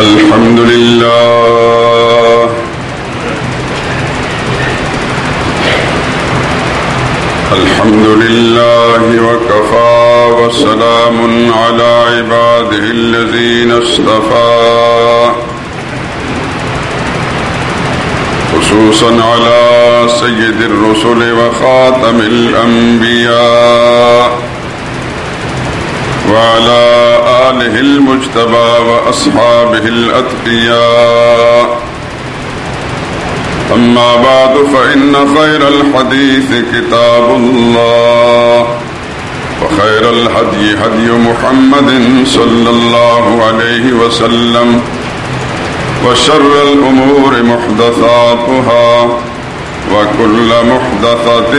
الحمد لله وكفى وسلام على عباده الذين اصطفى خصوصا على سيد الرسل وخاتم الأنبياء وعلى آله المجتبى وأصحابه الأتقياء. أما بعد فإن خير الحديث كتاب الله وخير الهدي هدي محمد صلى الله عليه وسلم وشر الأمور محدثاتها وكل محدثة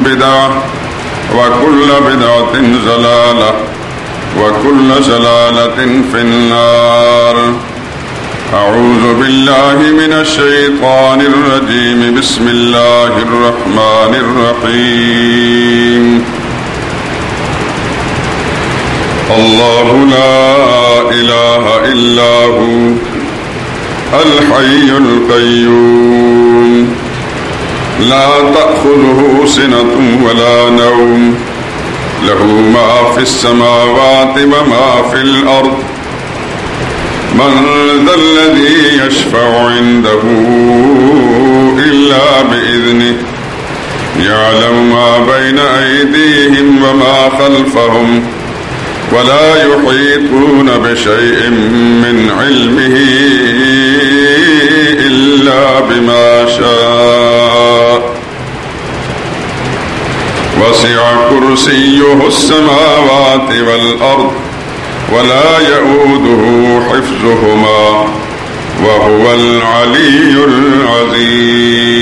بدعة وكل بدعة ضلالة وكل ضلالة في النار. أعوذ بالله من الشيطان الرجيم. بسم الله الرحمن الرحيم. الله لا إله إلا هو الحي القيوم لا تأخذه سنة ولا نوم له ما في السماوات وما في الأرض من ذا الذي يشفع عنده إلا بإذنه يعلم ما بين أيديهم وما خلفهم ولا يحيطون بشيء من علمه إلا بما شاء وسع كرسيه السماوات والأرض ولا يؤوده حفظهما وهو العلي العظيم.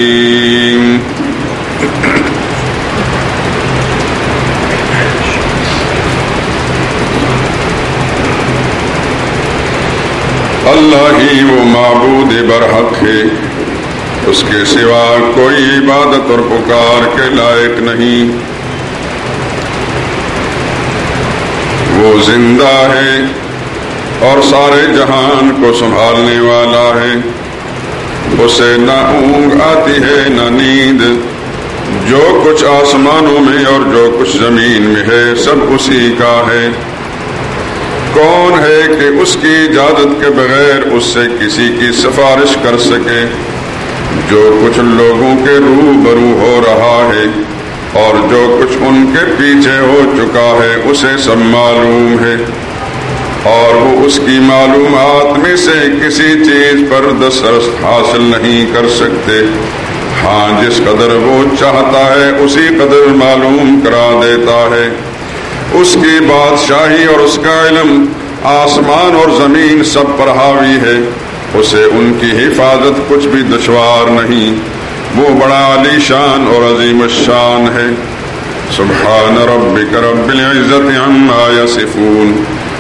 اللہ ہی وہ معبود برحق ہے، اس کے سوا کوئی عبادت اور پکار کے لائق نہیں. وہ زندہ ہے اور سارے جہان کو سنبھالنے والا ہے. اسے نہ اونگ آتی ہے نہ نیند. جو کچھ آسمانوں میں اور جو کچھ زمین میں ہے سب اسی کا ہے. کون ہے کہ اس کی اجازت کے بغیر اس سے کسی کی سفارش کر سکے؟ جو کچھ لوگوں کے روبرو ہو رہا ہے اور جو کچھ ان کے پیچھے ہو چکا ہے اسے سب معلوم ہے، اور وہ اس کی معلومات میں سے کسی چیز پر دسترس حاصل نہیں کر سکتے. ہاں جس قدر وہ چاہتا ہے اسی قدر معلوم کرا دیتا ہے. اس کی بادشاہی اور اس کا علم آسمان اور زمین سب پر حاوی ہے. اسے ان کی حفاظت کچھ بھی دشوار نہیں. وہ بڑا علی شان اور عظیم الشان ہے. سبحان ربک رب العزت عما یصفون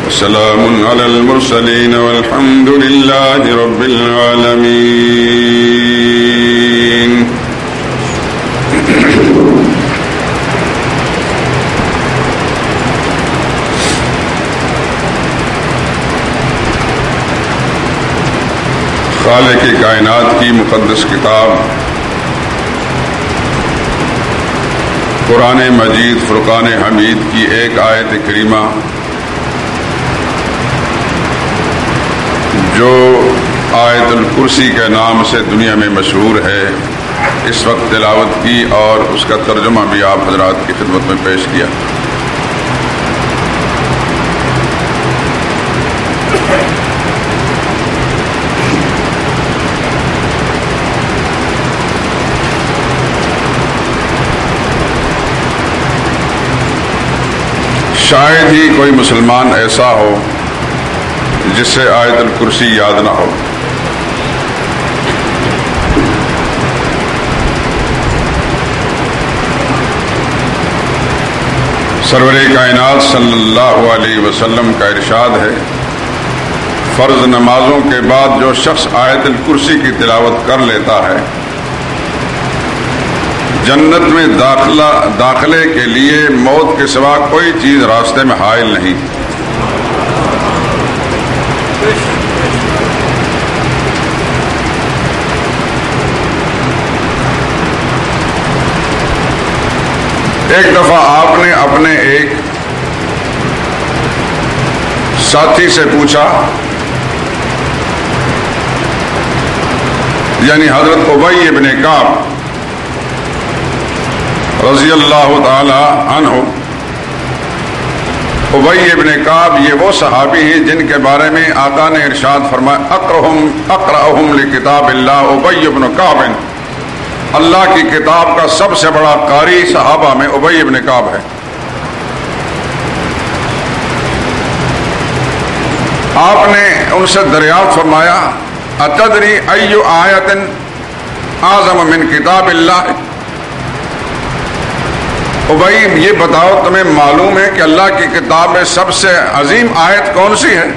وسلام علی المرسلین والحمد للہ رب العالمین. خالق کائنات کی مقدس کتاب قرآن مجید فرقان حمید کی ایک آیت کریمہ جو آیت الکرسی کے نام سے دنیا میں مشہور ہے، اس وقت تلاوت کی اور اس کا ترجمہ بھی آپ حضرات کی خدمت میں پیش کیا. شاید ہی کوئی مسلمان ایسا ہو جس سے آیت الکرسی یاد نہ ہو. سرور کائنات صلی اللہ علیہ وسلم کا ارشاد ہے، فرض نمازوں کے بعد جو شخص آیت الکرسی کی تلاوت کر لیتا ہے جنت میں داخلے کے لیے موت کے سوا کوئی چیز راستے میں حائل نہیں. ایک دفعہ آپ نے اپنے ایک ساتھی سے پوچھا، یعنی حضرت ابی ابن کعب رضی اللہ تعالی عنہ. ابی ابن کعب یہ وہ صحابی ہیں جن کے بارے میں آقا نے ارشاد فرمایا اقرأہم لکتاب اللہ ابی ابن کعب، اللہ کی کتاب کا سب سے بڑا قاری صحابہ میں ابی ابن کعب ہے. آپ نے ان سے دریافت فرمایا اتدری ای آیت اعظم من کتاب اللہ، ابی یہ بتاؤ تمہیں معلوم ہے کہ اللہ کی کتاب میں سب سے عظیم آیت کون سی ہے؟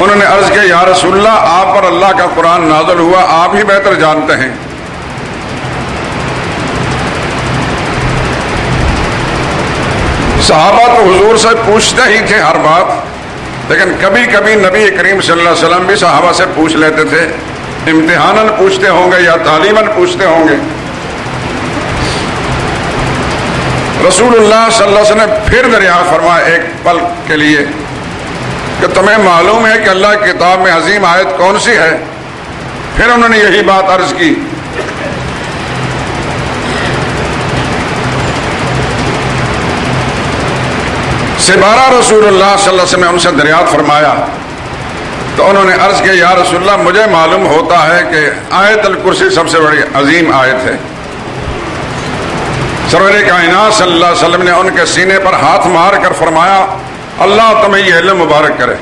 انہوں نے عرض کیا یا رسول اللہ آپ پر اللہ کا قرآن نازل ہوا، آپ ہی بہتر جانتے ہیں. صحابہ تو حضور سے پوچھتے ہی تھے ہر بات، لیکن کبھی کبھی نبی کریم صلی اللہ علیہ وسلم بھی صحابہ سے پوچھ لیتے تھے، امتحاناً پوچھتے ہوں گے یا تعلیماً پوچھتے ہوں گے. رسول اللہ صلی اللہ علیہ وسلم نے پھر دریافت فرمایا ایک پل کے لیے کہ تمہیں معلوم ہے کہ اللہ کی کتاب میں عظیم آیت کون سی ہے؟ پھر انہوں نے یہی بات عرض کی. سبارہ رسول اللہ صلی اللہ علیہ وسلم نے ان سے دریافت فرمایا تو انہوں نے عرض کیا یا رسول اللہ مجھے معلوم ہوتا ہے کہ آیت الکرسی سب سے بڑی عظیم آیت ہے. سرور کائنات صلی اللہ علیہ وسلم نے ان کے سینے پر ہاتھ مار کر فرمایا اللہ تمہیں یہ علم مبارک کرے.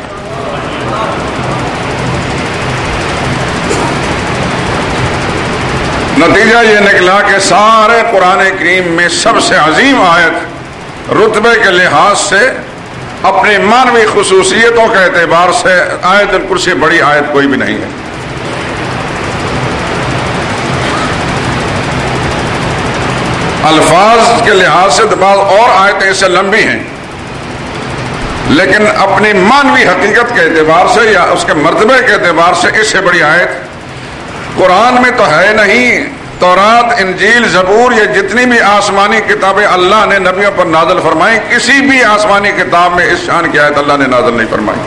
نتیجہ یہ نکلا کہ سارے قرآن کریم میں سب سے عظیم آیت رتبے کے لحاظ سے اپنی مانوی خصوصیتوں کے اعتبار سے آیت الکرسی بڑی آیت کوئی بھی نہیں ہے. الفاظ کے لحاظ سے بعض اور آیتیں اس سے لمبی ہیں، لیکن اپنی مانوی حقیقت کے اعتبار سے یا اس کے مرتبے کے اعتبار سے اس سے بڑی آیت قرآن میں تو ہے نہیں. تورات، انجیل، زبور یہ جتنی بھی آسمانی کتابیں اللہ نے نبیوں پر نازل فرمائی، کسی بھی آسمانی کتاب میں اس شان کی آیت اللہ نے نازل نہیں فرمائی.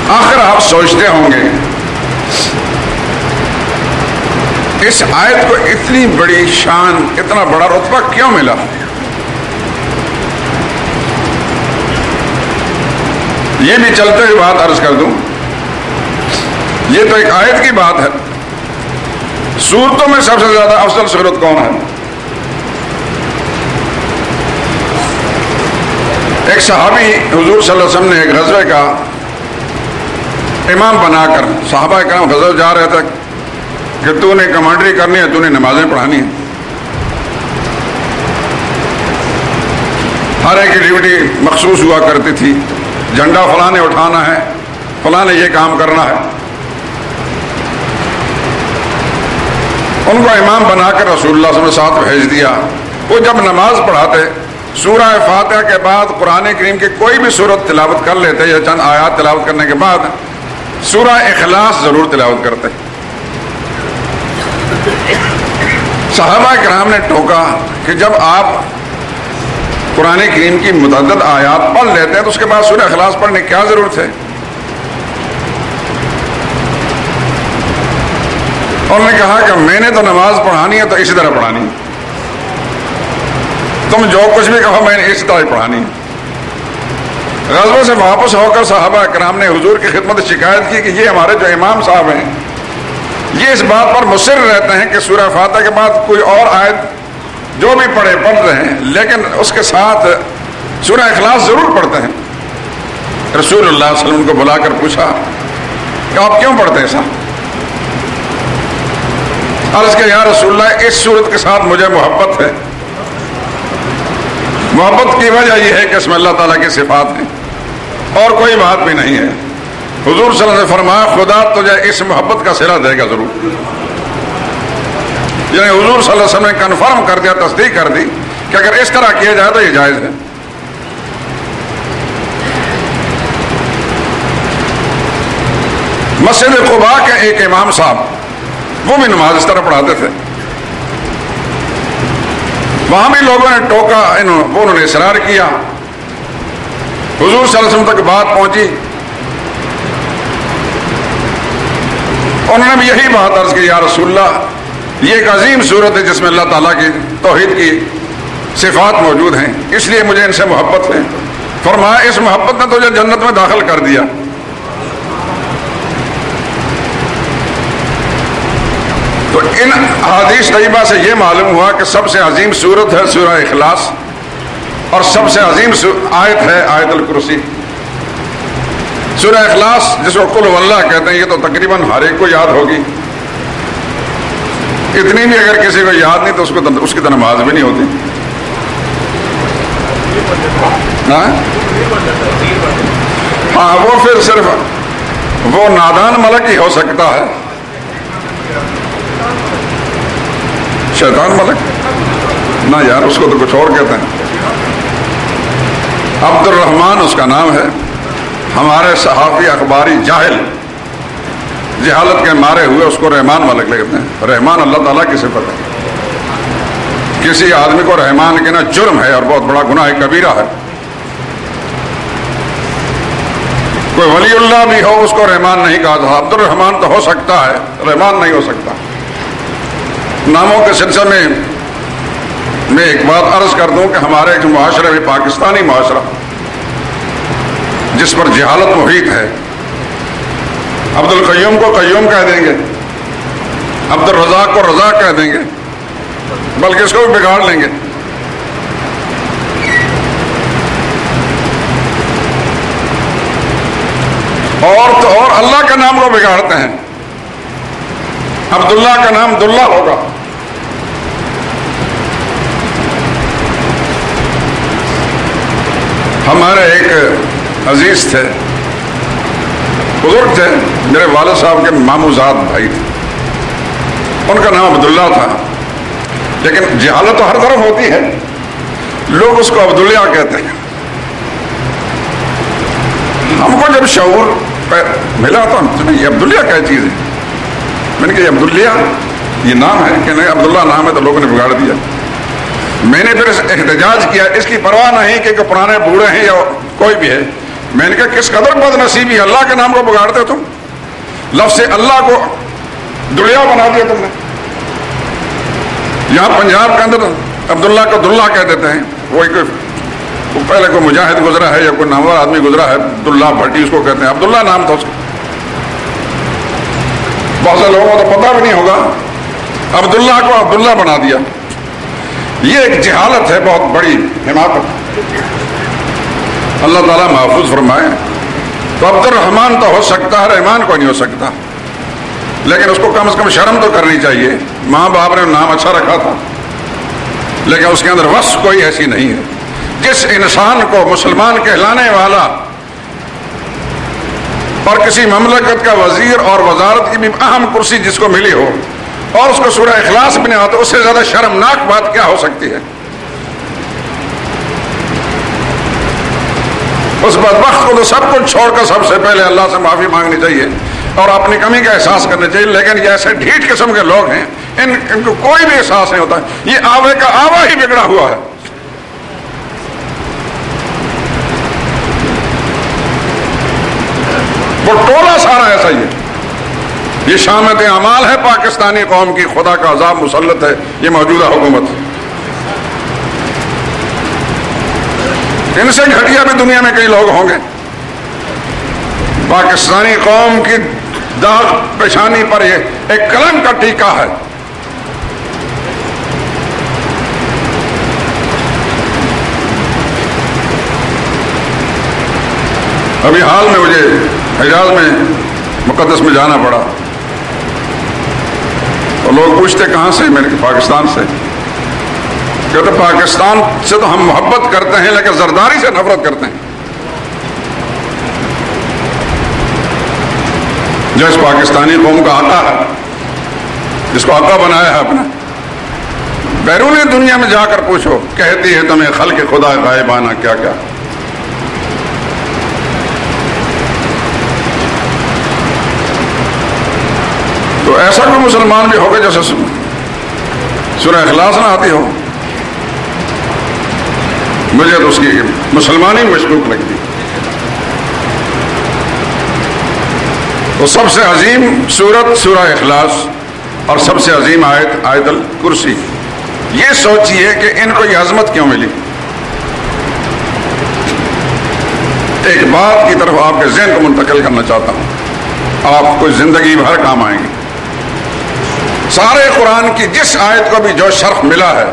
آخر آپ سوچتے ہوں گے اس آیت کو اتنی بڑی شان، اتنا بڑا رتبہ کیوں ملا؟ یہ بھی چلتے ہوئے بات عرض کر دوں، یہ تو ایک آیت کی بات ہے. سورتوں میں سب سے زیادہ افضل سورت کون ہے؟ ایک صحابی حضور صلی اللہ علیہ وسلم نے ایک غزوے کا امام بنا کر، صحابہ کرام غزوہ جا رہے تھے کہ تو نے کمانڈری کرنی ہے، تو نے نمازیں پڑھانی ہے. ہر ایک کی ڈیوٹی مخصوص ہوا کرتی تھی، جھنڈا فلاں نے اٹھانا ہے، فلاں نے یہ کام کرنا ہے. ان کو امام بنا کر رسول اللہ صلی اللہ علیہ وسلم نے ساتھ بھیج دیا. وہ جب نماز پڑھاتے سورہ فاتحہ کے بعد قرآن کریم کی کوئی بھی سورت تلاوت کر لیتے یا چند آیات تلاوت کرنے کے بعد سورہ اخلاص ضرور تلاوت کرتے. صحابہ کرام نے ٹوکا کہ جب آپ قرآن کریم کی متعدد آیات پڑھ لیتے ہیں تو اس کے بعد سورہ اخلاص پڑھنے کی کیا ضرورت ہے؟ انہوں نے کہا کہ میں نے تو نماز پڑھانی ہے تو اسی طرح پڑھانی ہے، تم جو کچھ بھی کہو میں نے اسی طرح پڑھانی ہے. غزوے سے واپس ہو کر صحابہ کرام نے حضور کی خدمت شکایت کی کہ یہ ہمارے جو امام صاحب ہیں یہ اس بات پر مصر رہتے ہیں کہ سورہ فاتحہ کے بعد کوئی اور آیت جو بھی پڑھ رہے ہیں لیکن اس کے ساتھ سورہ اخلاص ضرور پڑھتے ہیں. رسول اللہ صلی اللہ علیہ وسلم کو بلا کر پوچھا کہ آپ کیوں پڑھتے ہیں صاحب؟ عرض کہ یا رسول اللہ اس صورت کے ساتھ مجھے محبت ہے. محبت کی وجہ یہ ہے کہ اس میں اللہ تعالیٰ کی صفات ہیں اور کوئی بات بھی نہیں ہے. حضور صلی اللہ علیہ وسلم نے فرمایا خدا تجھے اس محبت کا صلہ دے گا ضرور. یعنی حضور صلی اللہ علیہ وسلم نے کنفرم کر دیا، تصدیق کر دی کہ اگر اس طرح کیا جائے تو یہ جائز ہے. مسجد قباء کے ایک امام صاحب وہ بھی نماز اس طرح پڑھاتے تھے. وہاں بھی لوگوں نے ٹوکا، انہوں نے اصرار کیا. حضور صلی اللہ علیہ وسلم تک بات پہنچی. انہوں نے بھی یہی بات عرض کی، یا رسول اللہ یہ ایک عظیم صورت ہے جس میں اللہ تعالیٰ کی توحید کی صفات موجود ہیں، اس لیے مجھے ان سے محبت ہے. فرمایا اس محبت نے تجھے جنت میں داخل کر دیا. تو ان حدیث طیبہ سے یہ معلوم ہوا کہ سب سے عظیم سورت ہے سورہ اخلاص، اور سب سے عظیم آیت ہے آیت الکرسی. سورہ اخلاص جس کو قل واللہ کہتے ہیں، یہ تو تقریباً ہر ایک کو یاد ہوگی. اتنی بھی اگر کسی کو یاد نہیں تو اس کی تو نماز بھی نہیں ہوتی. ہاں وہ پھر صرف وہ نادان ملک ہی ہو سکتا ہے. شیطان ملک نہ یار، اس کو تو کچھ اور کہتے ہیں. عبد الرحمن اس کا نام ہے. ہمارے صحافی اخباری جاہل جہالت کے مارے ہوئے اس کو رحمان ملک کہتے ہیں. رحمان اللہ تعالیٰ کی صفت ہے. کسی آدمی کو رحمان کہنا جرم ہے اور بہت بڑا گناہ کبیرہ ہے. کوئی ولی اللہ بھی ہو اس کو رحمان نہیں کہا تھا. عبد الرحمان تو ہو سکتا ہے، رحمان نہیں ہو سکتا. ناموں کے سلسلے میں ایک بات عرض کر دوں کہ ہمارے جو معاشرہ ہے پاکستانی معاشرہ جس پر جہالت محیط ہے، عبد القیوم کو قیوم کہہ دیں گے، عبد الرزاق کو رزاق کہہ دیں گے، بلکہ اس کو بھی بگاڑ لیں گے. اور تو اور اللہ کے نام کو بگاڑتے ہیں. عبداللہ کا نام دلہ ہوگا. ہمارے ایک عزیز تھے، بزرگ تھے، میرے والد صاحب کے ماموزاد بھائی تھے. ان کا نام عبداللہ تھا، لیکن جہالت تو ہر طرف ہوتی ہے. لوگ اس کو عبداللہ کہتے ہیں. ہم کو جب شعور ملا تو یہ عبداللہ کیا چیز ہے؟ میں نے کہا یہ عبداللہ یہ نام ہے کہ نہیں؟ عبداللہ نام ہے تو لوگوں نے بگاڑ دیا. میں نے پھر احتجاج کیا، اس کی پرواہ نہیں کہ پرانے بوڑھے ہیں یا کوئی بھی ہے. میں نے کہا کس قدر بد نصیبی، اللہ کے نام کو بگاڑتے تم. لفظ اللہ کو دلیا بنا دیا تم نے. یہاں پنجاب کے اندر عبداللہ کو دلہ کہہ دیتے ہیں. وہی پہلے کوئی مجاہد گزرا ہے یا کوئی نامور آدمی گزرا ہے، عبداللہ بھٹی اس کو کہتے ہیں. عبداللہ نام تھا اس کا. بہت سے لوگوں کو تو پتہ بھی نہیں ہوگا، عبداللہ کو عبداللہ بنا دیا. یہ ایک جہالت ہے، بہت بڑی حماقت. اللہ تعالیٰ محفوظ فرمائے. تو عبد الرحمان تو ہو سکتا ہے، رحمان کو نہیں ہو سکتا. لیکن اس کو کم از کم شرم تو کرنی چاہیے. ماں باپ نے نام اچھا رکھا تھا، لیکن اس کے اندر وصف کوئی ایسی نہیں ہے. جس انسان کو مسلمان کہلانے والا اور کسی مملکت کا وزیر اور وزارت کی بھی اہم کرسی جس کو ملی ہو اور اس کو سورہ اخلاص بھی نہیں آتا، اس سے زیادہ شرمناک بات کیا ہو سکتی ہے؟ اس بدبخت کو تو سب کچھ چھوڑ کر سب سے پہلے اللہ سے معافی مانگنی چاہیے اور اپنی کمی کا احساس کرنا چاہیے. لیکن یہ ایسے ڈھیٹ قسم کے لوگ ہیں، ان کو کوئی بھی احساس نہیں ہوتا. یہ آوے کا آوا ہی بگڑا ہوا ہے. وہ ٹولہ سارا ایسا ہی ہے. یہ شامت اعمال ہے پاکستانی قوم کی. خدا کا عذاب مسلط ہے یہ موجودہ حکومت. ان سے گھٹیا بھی دنیا میں کئی لوگ ہوں گے. پاکستانی قوم کی داغ پیشانی پر یہ ایک کلنک کا ٹیکا ہے. ابھی حال میں مجھے حجاز میں مقدس میں جانا پڑا اور لوگ پوچھتے کہاں سے؟ میں نے کہا پاکستان سے. کہتے پاکستان سے تو ہم محبت کرتے ہیں لیکن زرداری سے نفرت کرتے ہیں. جو اس پاکستانی قوم کا آقا ہے، جس کو آقا بنایا ہے اپنا، بیرون دنیا میں جا کر پوچھو، کہتی ہے تمہیں خلق خدا غائبانہ کیا کیا۔ تو ایسا کوئی مسلمان بھی ہوگا جیسے سورہ اخلاص نہ آتی ہو؟ مجھے تو اس کی مسلمانی مشکوک لگتی۔ تو سب سے عظیم سورت سورہ اخلاص اور سب سے عظیم آیت آیت الکرسی۔ یہ سوچیے کہ ان کو یہ عظمت کیوں ملی۔ ایک بات کی طرف آپ کے ذہن کو منتقل کرنا چاہتا ہوں، آپ کو زندگی بھر کام آئیں گے۔ سارے قرآن کی جس آیت کو بھی جو شرح ملا ہے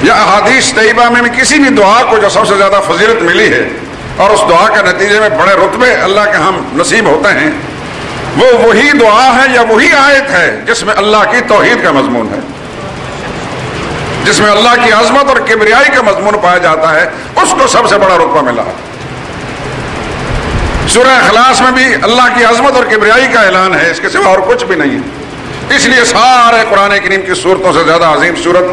یا احادیث طیبہ میں کسی بھی دعا کو جو سب سے زیادہ فضیلت ملی ہے اور اس دعا کے نتیجے میں بڑے رتبے اللہ کے ہم نصیب ہوتے ہیں، وہ وہی دعا ہے یا وہی آیت ہے جس میں اللہ کی توحید کا مضمون ہے، جس میں اللہ کی عظمت اور کبریائی کا مضمون پایا جاتا ہے، اس کو سب سے بڑا رتبہ ملا ہے۔ سورہ اخلاص میں بھی اللہ کی عظمت اور کبریائی کا اعلان ہے، اس کے سوا اور کچھ بھی نہیں ہے۔ اس لیے سارے قرآن کریم کی صورتوں سے زیادہ عظیم صورت،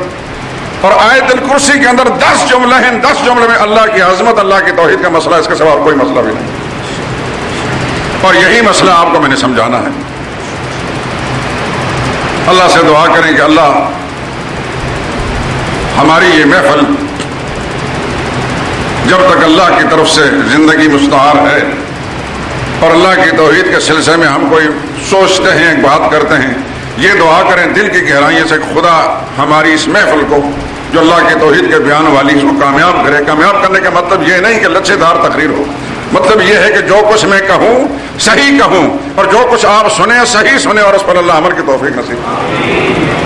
اور آیت الکرسی کے اندر 10 جملے ہیں، 10 جملے میں اللہ کی عظمت، اللہ کی توحید کا مسئلہ، اس کے سوا اور کوئی مسئلہ بھی نہیں۔ اور یہی مسئلہ آپ کو میں نے سمجھانا ہے۔ اللہ سے دعا کریں کہ اللہ ہماری یہ محفل جب تک اللہ کی طرف سے زندگی مستعار ہے اور اللہ کی توحید کے سلسلے میں ہم کوئی سوچتے ہیں، ایک بات کرتے ہیں، یہ دعا کریں دل کی گہرائیوں سے، خدا ہماری اس محفل کو جو اللہ کی توحید کے بیان والی اس کو کامیاب کرے۔ کامیاب کرنے کا مطلب یہ نہیں کہ لچھے دار تقریر ہو، مطلب یہ ہے کہ جو کچھ میں کہوں صحیح کہوں، اور جو کچھ آپ سنیں صحیح سنیں، اور اس پر اللہ عمل کی توفیق نصیب کرے۔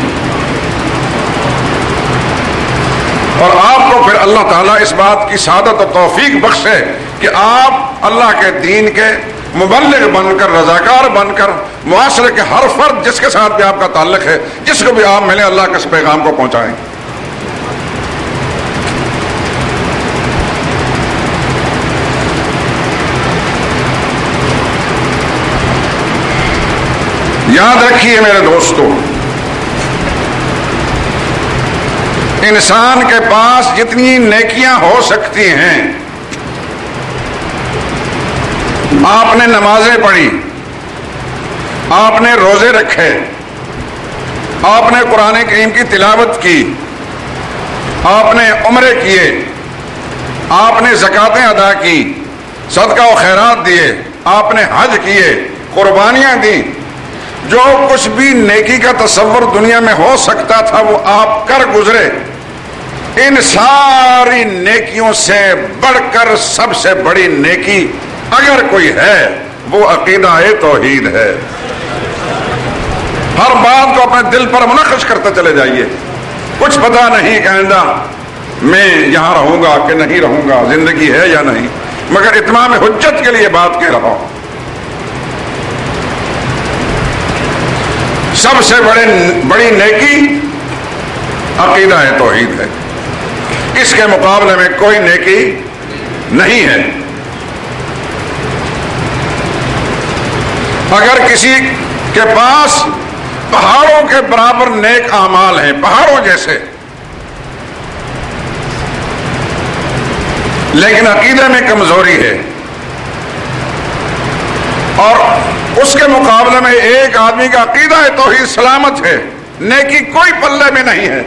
اور آپ کو پھر اللہ تعالیٰ اس بات کی سعادت اور توفیق بخشے کہ آپ اللہ کے دین کے مبلغ بن کر، رضاکار بن کر، معاشرے کے ہر فرد جس کے ساتھ بھی آپ کا تعلق ہے، جس کو بھی آپ ملیں، اللہ کے اس پیغام کو پہنچائیں۔ یاد رکھیے میرے دوستو، انسان کے پاس جتنی نیکیاں ہو سکتی ہیں، آپ نے نمازیں پڑھی، آپ نے روزے رکھے، آپ نے قرآن کریم کی تلاوت کی، آپ نے عمرے کیے، آپ نے زکاتیں ادا کی، صدقہ و خیرات دیے، آپ نے حج کیے، قربانیاں دی، جو کچھ بھی نیکی کا تصور دنیا میں ہو سکتا تھا وہ آپ کر گزرے۔ ان ساری نیکیوں سے بڑھ کر سب سے بڑی نیکی اگر کوئی ہے وہ عقیدہ توحید ہے۔ ہر بات کو اپنے دل پر منعکس کرتے چلے جائیے۔ کچھ پتا نہیں کہ آئندہ میں یہاں رہوں گا کہ نہیں رہوں گا، زندگی ہے یا نہیں، مگر اتمام حجت کے لیے بات کہہ رہا ہوں، سب سے بڑی نیکی عقیدہ توحید ہے، اس کے مقابلے میں کوئی نیکی نہیں ہے۔ اگر کسی کے پاس پہاڑوں کے برابر نیک اعمال ہیں، پہاڑوں جیسے، لیکن عقیدہ میں کمزوری ہے، اور اس کے مقابلے میں ایک آدمی کا عقیدہ توحید سلامت ہے، نیکی کوئی پلے میں نہیں ہے،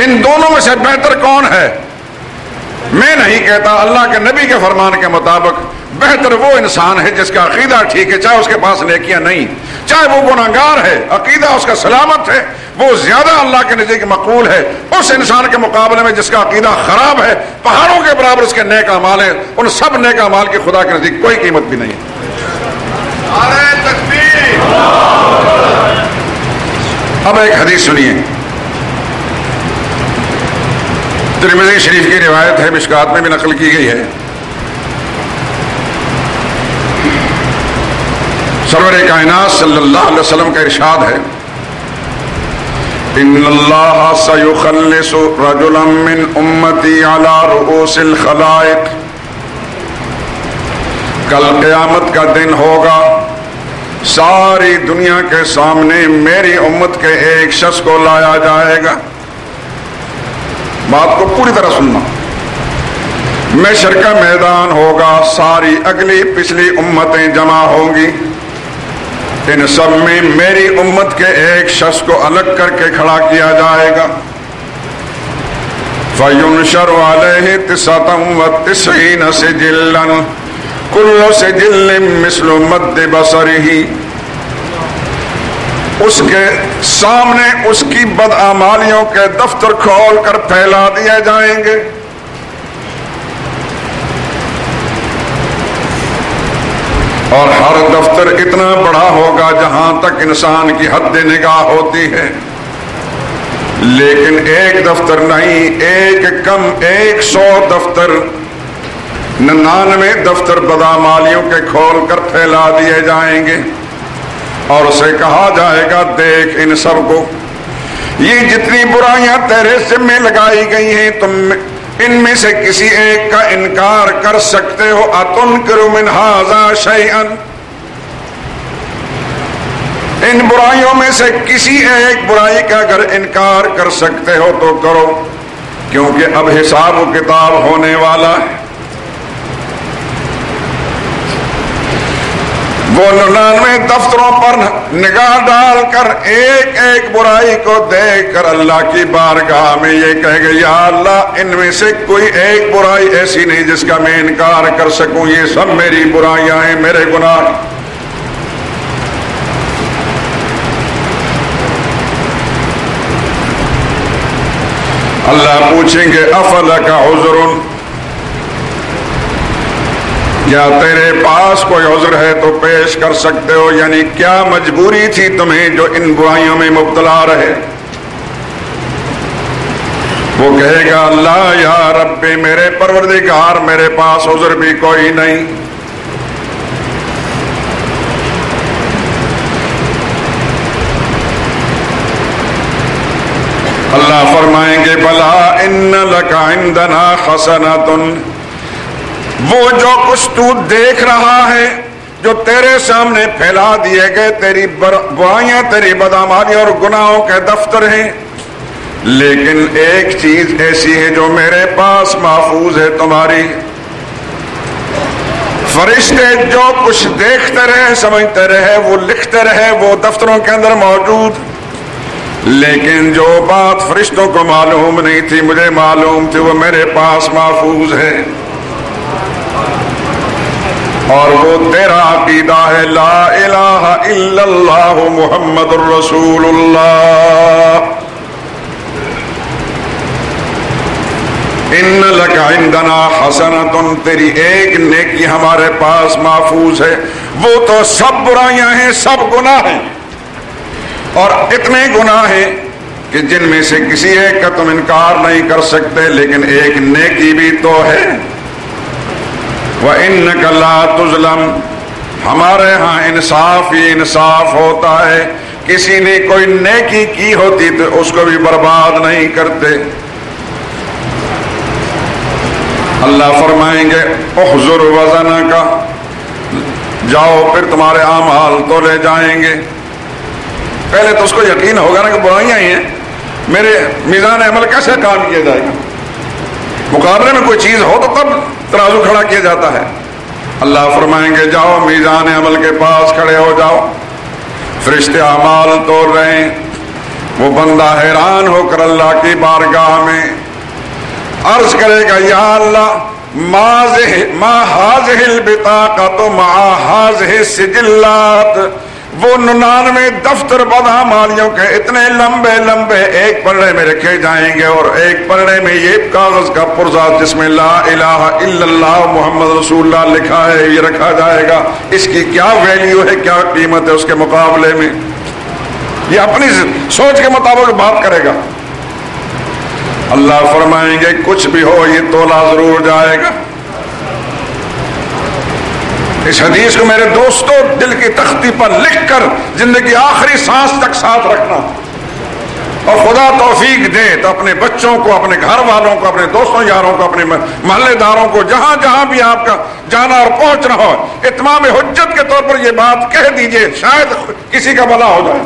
ان دونوں میں سے بہتر کون ہے؟ میں نہیں کہتا، اللہ کے نبی کے فرمان کے مطابق بہتر وہ انسان ہے جس کا عقیدہ ٹھیک ہے، چاہے اس کے پاس نیکیاں نہیں، چاہے وہ گناہگار ہے، عقیدہ اس کا سلامت ہے، وہ زیادہ اللہ کے نزدیک مقبول ہے اس انسان کے مقابلے میں جس کا عقیدہ خراب ہے، پہاڑوں کے برابر اس کے نیک اعمال ہیں، ان سب نیک اعمال کی خدا کے نزدیک کوئی قیمت بھی نہیں ہے۔ اب ایک حدیث سنیے، ترمذی شریف کی روایت ہے، مشکات میں بھی نقل کی گئی ہے۔ سرور کائنات صلی اللہ علیہ وسلم کا ارشاد ہے، ان اللہ سیخلص رجلا من امتی علی رؤوس الخلائق، کل قیامت کا دن ہوگا، ساری دنیا کے سامنے میری امت کے ایک شخص کو لایا جائے گا. بات کو پوری طرح سننا. محشر کا میدان ہوگا, ساری اگلی پچھلی امتیں جمع ہوں گی, ان سب میں میری امت کے ایک شخص کو الگ کر کے کھڑا کیا جائے گا. فَيُنْشَرُ عَلَيْهِ 99 سِجِلًّا كُلُّ سِجِلٍّ مِثْلُ مَدِّ بَصَرِهِ. اس کے سامنے اس کی بدعمالیوں کے دفتر کھول کر پھیلا دیے جائیں گے. اور ہر دفتر اتنا بڑا ہوگا جہاں تک انسان کی حد نگاہ ہوتی ہے, لیکن ایک دفتر نہیں, ایک کم 100 دفتر, 99 دفتر بدعمالیوں کے کھول کر پھیلا دیے جائیں گے. اور اسے کہا جائے گا دیکھ ان سب کو, یہ جتنی برائیاں تیرے ذمہ لگائی گئی ہیں تم ان میں سے کسی ایک کا انکار کر سکتے ہو. اتنکر من ھذا شیئا, ان برائیوں میں سے کسی ایک برائی کا اگر انکار کر سکتے ہو تو کرو, کیونکہ اب حساب و کتاب ہونے والا ہے. وہ 99 دفتروں پر نگاہ ڈال کر ایک ایک برائی کو دیکھ کر اللہ کی بارگاہ میں یہ کہے گا یا اللہ ان میں سے کوئی ایک برائی ایسی نہیں جس کا میں انکار کر سکوں, یہ سب میری برائیاں ہیں, میرے گناہ. اللہ پوچھیں گے افلک عذر, کیا تیرے پاس کوئی عذر ہے تو پیش کر سکتے ہو, یعنی کیا مجبوری تھی تمہیں جو ان برائیوں میں مبتلا رہے. وہ کہے گا اللہ یا رب میرے پروردگار میرے پاس عذر بھی کوئی نہیں. اللہ فرمائیں گے بلا ان لک عندنا حسنۃ, وہ جو کچھ تو دیکھ رہا ہے جو تیرے سامنے پھیلا دیے گئے تیری برائیاں, تیری بدعمالیاں اور گناہوں کے دفتر ہیں, لیکن ایک چیز ایسی ہے جو میرے پاس محفوظ ہے تمہاری. فرشتے جو کچھ دیکھتے رہے سمجھتے رہے وہ لکھتے رہے, وہ دفتروں کے اندر موجود, لیکن جو بات فرشتوں کو معلوم نہیں تھی مجھے معلوم تھی وہ میرے پاس محفوظ ہے. اور وہ تیرا عقیدہ ہے لا الہ الا اللہ محمد الرسول اللہ. ان لک عندنا حسنۃ, تیری ایک نیکی ہمارے پاس محفوظ ہے. وہ تو سب برائیاں ہیں, سب گناہ ہیں, اور اتنے گناہ ہیں کہ جن میں سے کسی ایک کا تم انکار نہیں کر سکتے, لیکن ایک نیکی بھی تو ہے. وَإِنَّكَ لَا تُظْلَمُ, ہمارے ہاں انصاف ہی انصاف ہوتا ہے. کسی نے کوئی نیکی کی ہوتی تو اس کو بھی برباد نہیں کرتے. اللہ فرمائیں گے احضر وزنک, جاؤ پھر تمہارے اعمال تولے جائیں گے. پہلے تو اس کو یقین ہوگا نا کہ برائیاں ہی ہیں, میرے میزان عمل کیسے کام کیا جائے گا. مقابلے میں کوئی چیز ہو تو تب ترازو کھڑا کیا جاتا ہے. اللہ فرمائیں گے جاؤ میزان عمل کے پاس کھڑے ہو جاؤ. فرشتے اعمال تول رہے ہیں. وہ بندہ حیران ہو کر اللہ کی بارگاہ میں عرض کرے گا یا اللہ ما هذه البطاقة مع هذه السجلات, وہ 99 دفتر بدعمالیوں کے اتنے لمبے لمبے ایک پلڑے میں رکھے جائیں گے, اور ایک پلڑے میں یہ کاغذ کا پرزہ جس میں لا الہ الا اللہ محمد رسول اللہ لکھا ہے یہ رکھا جائے گا. اس کی کیا ویلیو ہے, کیا قیمت ہے اس کے مقابلے میں. یہ اپنی سوچ کے مطابق بات کرے گا. اللہ فرمائیں گے کچھ بھی ہو یہ تولا ضرور جائے گا. اس حدیث کو میرے دوستوں دل کی تختی پر لکھ کر زندگی آخری سانس تک ساتھ رکھنا. اور خدا توفیق دے تو اپنے بچوں کو، اپنے گھر والوں کو، اپنے دوستوں یاروں کو، اپنے محلے داروں کو، جہاں جہاں بھی آپ کا جانا اور پہنچنا ہو، اتمام حجت کے طور پر یہ بات کہہ دیجئے، شاید کسی کا بھلا ہو جائے۔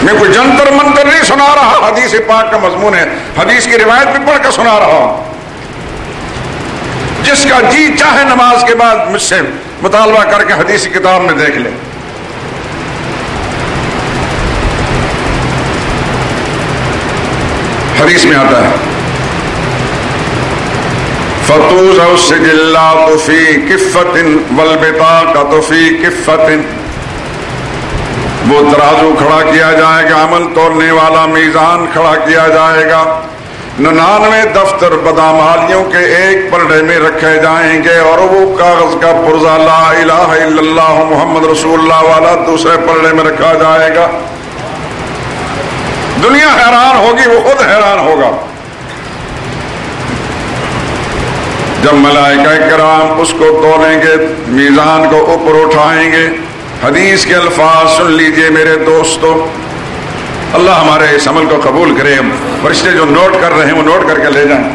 میں کوئی جنتر منتر نہیں سنا رہا، حدیث پاک کا مضمون ہے، حدیث کی روایت بھی پڑھ کر سنا رہا ہوں۔ جس کا جی چاہے نماز کے بعد مجھ سے مطالبہ کر کے حدیث کی کتاب میں دیکھ لے۔ حدیث میں آتا ہے فَتُوزَعُ السِّجِلَّاتُ فِي كِفَّةٍ وَالْبِطَاقَةُ فِي كِفَّةٍ، وہ ترازو کھڑا کیا جائے گا، عمل تولنے والا میزان کھڑا کیا جائے گا، 99 دفتر بدعمالیوں کے ایک پلڑے میں رکھے جائیں گے، اور وہ کاغذ کا پرزہ لا الہ الا اللہ محمد رسول اللہ والا دوسرے پلڑے میں رکھا جائے گا۔ دنیا حیران ہوگی، وہ خود حیران ہوگا جب ملائکہ کرام اس کو تولیں گے، میزان کو اوپر اٹھائیں گے۔ حدیث کے الفاظ سن لیجئے میرے دوستو، اللہ ہمارے اس عمل کو قبول کرے، فرشتے جو نوٹ کر رہے ہیں وہ نوٹ کر کے لے جائیں۔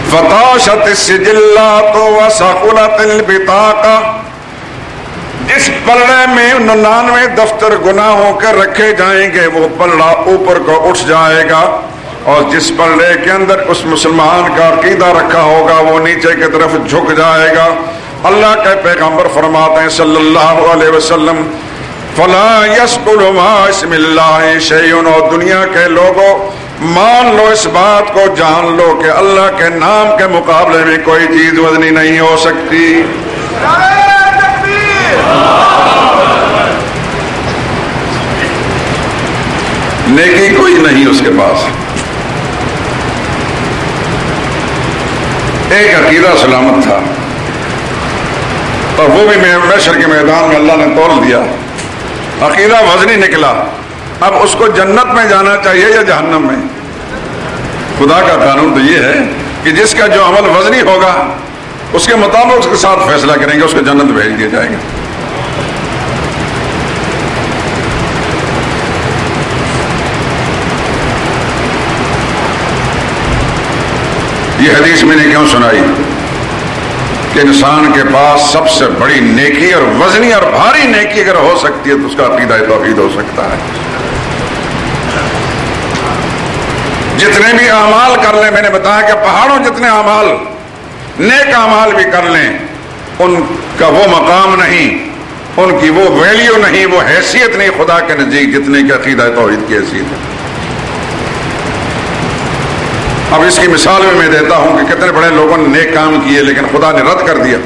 فَطَاشَتِ السِّجِلَّاتُ وَثَقُلَتِ الْبِطَاقَةُ، جس پلڑے میں 99 دفتر گناہوں کے رکھے جائیں گے وہ پلڑا اوپر کو اٹھ جائے گا، اور جس پلڑے کے اندر اس مسلمان کا عقیدہ رکھا ہوگا وہ نیچے کی طرف جھک جائے گا۔ اللہ کے پیغمبر فرماتے ہیں صلی اللہ علیہ وسلم فَلَا يَسْقُلُ مَا اسْمِ اللَّهِ شَيْءٌ، اور دنیا کے لوگوں مان لو، اس بات کو جان لو کہ اللہ کے نام کے مقابلے میں کوئی چیز وزنی نہیں ہو سکتی۔ نیکی کوئی نہیں اس کے پاس، ایک عقیدہ سلامت تھا، اور وہ بھی محشر کے میدان میں اللہ نے تول دیا، عقیدہ وزنی نکلا۔ اب اس کو جنت میں جانا چاہیے یا جہنم میں؟ خدا کا قانون تو یہ ہے کہ جس کا جو عمل وزنی ہوگا اس کے مطابق اس کے ساتھ فیصلہ کریں گے، اس کو جنت بھیج دیا جائے گا۔ یہ حدیث میں نے کیوں سنائی کہ انسان کے پاس سب سے بڑی نیکی اور وزنی اور بھاری نیکی اگر ہو سکتی ہے تو اس کا عقیدہ توحید ہو سکتا ہے۔ جتنے بھی اعمال کر لیں، میں نے بتایا کہ پہاڑوں جتنے اعمال، نیک اعمال بھی کر لیں، ان کا وہ مقام نہیں، ان کی وہ ویلیو نہیں، وہ حیثیت نہیں خدا کے نزدیک جتنے کہ عقیدہ توحید کی حیثیت ہے۔ اب اس کی مثال میں دیتا ہوں کہ کتنے بڑے لوگوں نے نیک کام کیے لیکن خدا نے رد کر دیا۔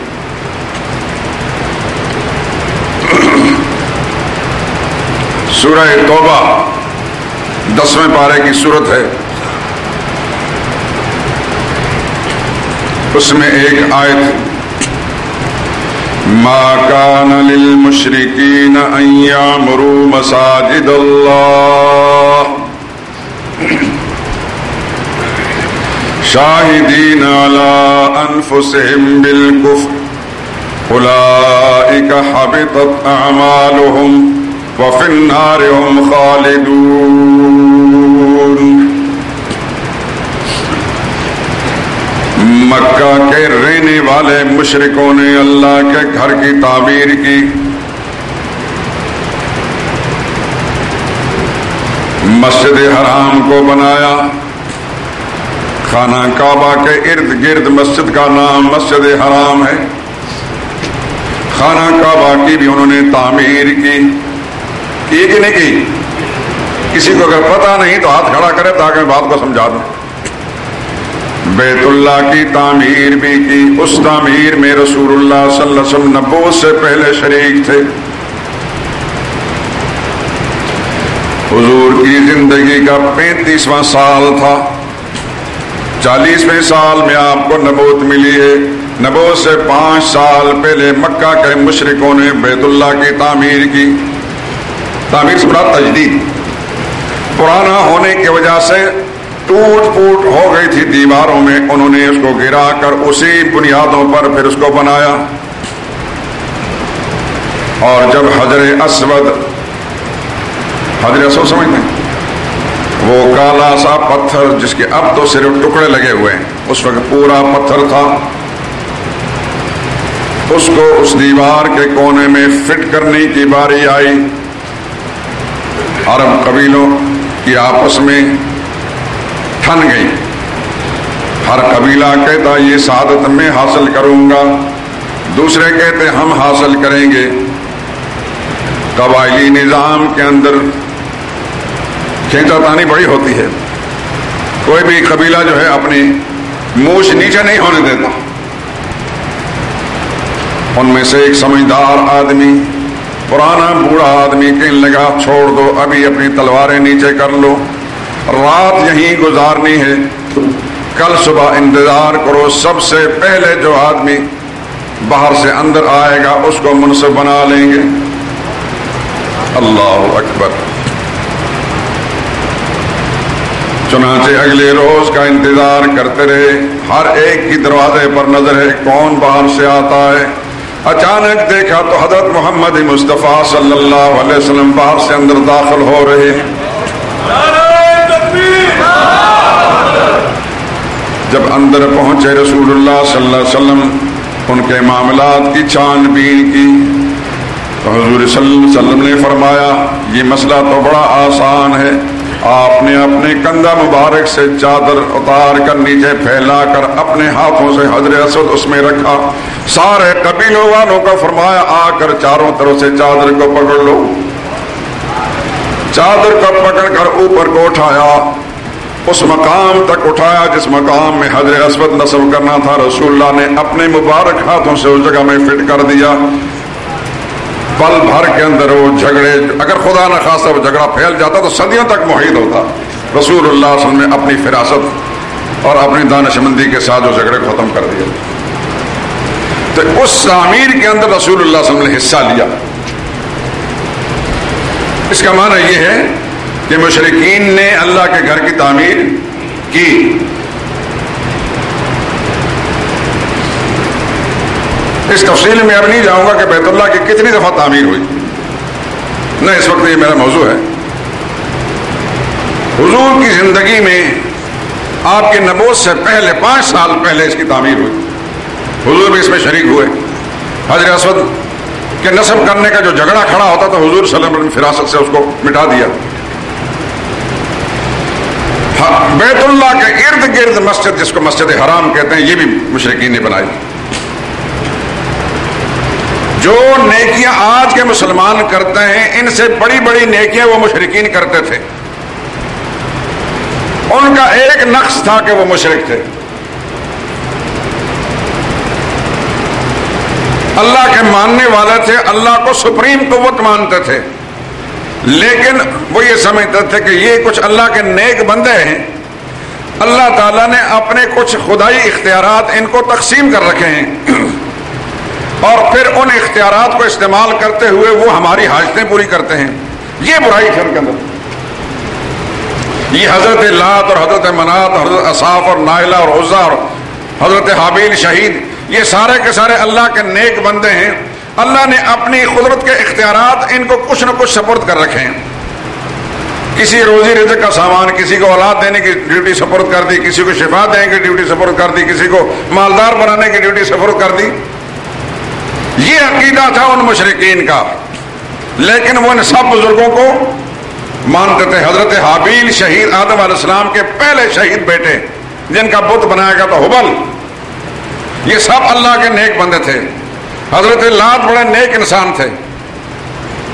سورہ توبہ 10ویں پارے کی سورت ہے، اس میں ایک آیت ما کان للمشرکین ان یعمروا مساجد اللہ شاہدین علی انفسہم بالکفر اولئک حبطت اعمالہم وفی النار ہم خالدون۔ مکہ کے رہنے والے مشرکوں نے اللہ کے گھر کی تعمیر کی، مسجد حرام کو بنایا، خانہ کعبہ کے ارد گرد مسجد کا نام مسجد حرام ہے، خانہ کعبہ کی بھی انہوں نے تعمیر کی کہ نہیں کی؟ کسی کو اگر پتہ نہیں تو ہاتھ کھڑا کرے تاکہ میں بات کو سمجھا دوں۔ بیت اللہ کی تعمیر بھی کی، اس تعمیر میں رسول اللہ صلی اللہ علیہ وسلم نبوت سے پہلے شریک تھے۔ حضور کی زندگی کا 35واں سال تھا، 40ویں سال میں آپ کو نبوت ملی ہے۔ نبوت سے 5 سال پہلے مکہ کے مشرکوں نے بیت اللہ کی تعمیر کی۔ تعمیر سے بڑا تجدید، پرانا ہونے کی وجہ سے ٹوٹ پھوٹ ہو گئی تھی دیواروں میں، انہوں نے اس کو گرا کر اسی بنیادوں پر پھر اس کو بنایا۔ اور جب حجر اسود سمجھتے ہیں وہ کالا سا پتھر جس کے اب تو صرف ٹکڑے لگے ہوئے ہیں، اس وقت پورا پتھر تھا، اس کو اس دیوار کے کونے میں فٹ کرنے کی باری آئی۔ عرب قبیلوں کی آپس میں ٹھن گئی، ہر قبیلہ کہتا یہ سعادت میں حاصل کروں گا، دوسرے کہتے ہم حاصل کریں گے۔ قبائلی نظام کے اندر کھینچا تانی بڑی ہوتی ہے، کوئی بھی قبیلہ جو ہے اپنی موچھ نیچے نہیں ہونے دیتا۔ ان میں سے ایک سمجھدار آدمی، پرانا بوڑھا آدمی کہنے لگا چھوڑ دو، ابھی اپنی تلواریں نیچے کر لو، رات یہیں گزارنی ہے، کل صبح انتظار کرو، سب سے پہلے جو آدمی باہر سے اندر آئے گا اس کو منصب بنا لیں گے۔ اللہ اکبر۔ چنانچہ اگلے روز کا انتظار کرتے رہے، ہر ایک کی دروازے پر نظر ہے کون باہر سے آتا ہے۔ اچانک دیکھا تو حضرت محمد مصطفیٰ صلی اللہ علیہ وسلم باہر سے اندر داخل ہو رہے ہیں۔ جب اندر پہنچے رسول اللہ صلی اللہ علیہ وسلم، ان کے معاملات کی چھان بین کی تو حضور صلی اللہ علیہ وسلم نے فرمایا یہ مسئلہ تو بڑا آسان ہے، آپ نے اپنے کندھا مبارک سے چادر اتار کر نیچے پھیلا کر اپنے ہاتھوں سے حجر اسود اس میں رکھا، سارے قبیلوں والوں کو فرمایا آ کر چاروں طرف سے چادر کو پکڑ لو، چادر کو پکڑ کر اوپر کو اٹھایا، اس مقام تک اٹھایا جس مقام میں حجر اسود نصب کرنا تھا، رسول اللہ نے اپنے مبارک ہاتھوں سے اس جگہ میں فٹ کر دیا۔ پل بھر کے اندر وہ جھگڑے، اگر خدا نہ خواستہ وہ جھگڑا پھیل جاتا تو صدیوں تک محیط ہوتا، رسول اللہ صلی اللہ علیہ وسلم نے اپنی فراست اور اپنی دانشمندی کے ساتھ وہ جھگڑے ختم کر دیا۔ تو اس تعمیر کے اندر رسول اللہ صلی اللہ علیہ وسلم نے حصہ لیا۔ اس کا معنی یہ ہے کہ مشرکین نے اللہ کے گھر کی تعمیر کی۔ اس تفصیل میں اب نہیں جاؤں گا کہ بیت اللہ کی کتنی دفعہ تعمیر ہوئی، نہ اس وقت یہ میرا موضوع ہے۔ حضور کی زندگی میں آپ کے نبوت سے پہلے 5 سال پہلے اس کی تعمیر ہوئی، حضور بھی اس میں شریک ہوئے۔ حجر اسود کے نصب کرنے کا جو جھگڑا کھڑا ہوتا تھا حضور صلی اللہ علیہ وسلم نے فراست سے اس کو مٹا دیا۔ بیت اللہ کے ارد گرد مسجد جس کو مسجد حرام کہتے ہیں یہ بھی مشرکین نے بنائی۔ جو نیکیاں آج کے مسلمان کرتے ہیں ان سے بڑی بڑی نیکیاں وہ مشرکین کرتے تھے۔ ان کا ایک نقص تھا کہ وہ مشرک تھے، اللہ کے ماننے والے تھے، اللہ کو سپریم قوت مانتے تھے، لیکن وہ یہ سمجھتے تھے کہ یہ کچھ اللہ کے نیک بندے ہیں، اللہ تعالیٰ نے اپنے کچھ خدائی اختیارات ان کو تقسیم کر رکھے ہیں اور پھر ان اختیارات کو استعمال کرتے ہوئے وہ ہماری حاجتیں پوری کرتے ہیں۔ یہ برائی تھی ان کے اندر۔ یہ حضرت لات اور حضرت منات اور حضرت اصاف اور نائلہ اور عزا اور حضرت حابیل شہید، یہ سارے کے سارے اللہ کے نیک بندے ہیں، اللہ نے اپنی قدرت کے اختیارات ان کو کچھ نہ کچھ سپرد کر رکھے ہیں۔ کسی روزی رزق کا سامان، کسی کو اولاد دینے کی ڈیوٹی سپرد کر دی، کسی کو شفا دینے کی ڈیوٹی سپرد کر دی، کسی کو مالدار بنانے کی ڈیوٹی سپرد کر دی۔ یہ عقیدہ تھا ان مشرکین کا، لیکن وہ ان سب بزرگوں کو مانتے تھے۔ حضرت حابیل شہید، آدم علیہ السلام کے پہلے شہید بیٹے جن کا بت بنایا گیا تھا حبل، یہ سب اللہ کے نیک بندے تھے۔ حضرت لات بڑے نیک انسان تھے۔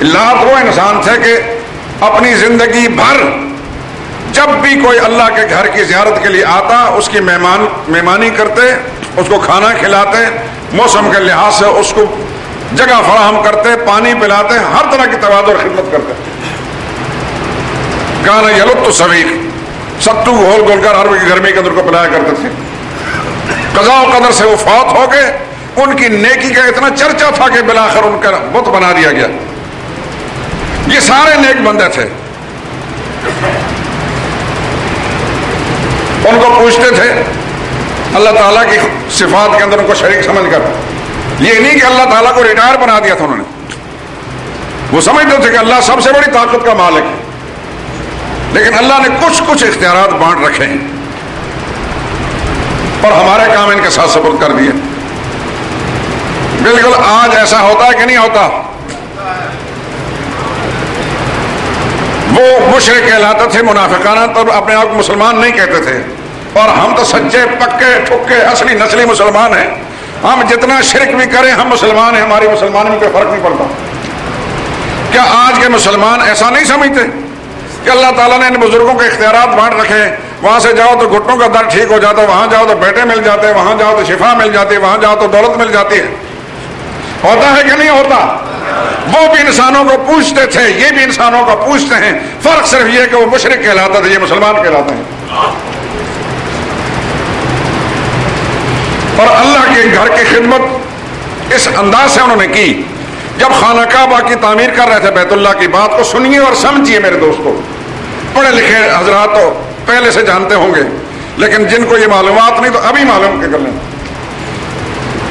لات وہ انسان تھے کہ اپنی زندگی بھر جب بھی کوئی اللہ کے گھر کی زیارت کے لیے آتا اس کی مہمانی کرتے، اس کو کھانا کھلاتے، موسم کے لحاظ سے اس کو جگہ فراہم کرتے، پانی پلاتے، ہر طرح کی تواضع اور خدمت کرتے۔ کانا یلت سویق، ستو گھول گھول کر ہر گرمی کے اندر کو پلایا کرتے تھے۔ قضاء و قدر سے وہ فوت ہو گئے، ان کی نیکی کا اتنا چرچا تھا کہ بالآخر ان کا بت بنا دیا گیا۔ یہ سارے نیک بندے تھے۔ ان کو پوچھتے تھے اللہ تعالیٰ کی صفات کے اندر ان کو شریک سمجھ کر، یہ نہیں کہ اللہ تعالیٰ کو ریٹائر بنا دیا تھا انہوں نے، وہ سمجھتے تھے کہ اللہ سب سے بڑی طاقت کا مالک ہے، لیکن اللہ نے کچھ اختیارات بانٹ رکھے ہیں اور ہمارے کام ان کے ساتھ سپرد کر دیے۔ بالکل آج ایسا ہوتا ہے کہ نہیں ہوتا؟ وہ مشرک کہلاتے تھے، منافقانہ، تب اپنے آپ کو مسلمان نہیں کہتے تھے، اور ہم تو سچے پکے ٹھکے اصلی نسلی مسلمان ہیں، ہم جتنا شرک بھی کریں ہم مسلمان ہیں، ہماری مسلمانی میں کوئی فرق نہیں پڑتا۔ کیا آج کے مسلمان ایسا نہیں سمجھتے کہ اللہ تعالیٰ نے ان بزرگوں کے اختیارات بانٹ رکھے ہیں؟ وہاں سے جاؤ تو گھٹنوں کا درد ٹھیک ہو جاتا ہے، وہاں جاؤ تو بیٹے مل جاتے ہیں، وہاں جاؤ تو شفا مل جاتی ہے، وہاں جاؤ تو دولت مل جاتی ہے۔ ہوتا ہے کہ نہیں ہوتا؟ وہ بھی انسانوں کو پوچھتے تھے، یہ بھی انسانوں کو پوچھتے ہیں، فرق صرف یہ کہ وہ مشرک کہلاتا تھا، یہ مسلمان کہلاتے ہیں۔ اور اللہ کے گھر کی خدمت اس انداز سے انہوں نے کی۔ جب خانہ کعبہ کی تعمیر کر رہے تھے، بیت اللہ کی بات کو سنیے اور سمجھیے میرے دوستو، پڑھے لکھے حضرات تو پہلے سے جانتے ہوں گے، لیکن جن کو یہ معلومات نہیں تو ابھی معلوم کر لیں۔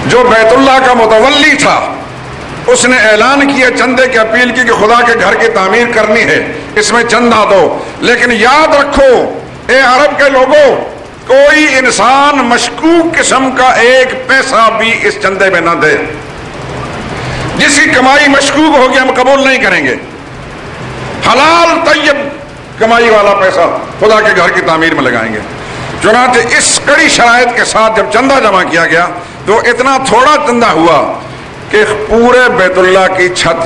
جو بیت اللہ کا متولی تھا اس نے اعلان کیا، چندے کی اپیل کی کہ خدا کے گھر کی تعمیر کرنی ہے، اس میں چندہ دو، لیکن یاد رکھو اے عرب کے لوگوں، کوئی انسان مشکوک قسم کا ایک پیسہ بھی اس چندے میں نہ دے۔ جس کی کمائی مشکوک ہوگی ہم قبول نہیں کریں گے۔ حلال طیب کمائی والا پیسہ خدا کے گھر کی تعمیر میں لگائیں گے۔ چنانچہ اس کڑی شرائط کے ساتھ جب چندہ جمع کیا گیا تو اتنا تھوڑا چندہ ہوا کہ پورے بیت اللہ کی چھت،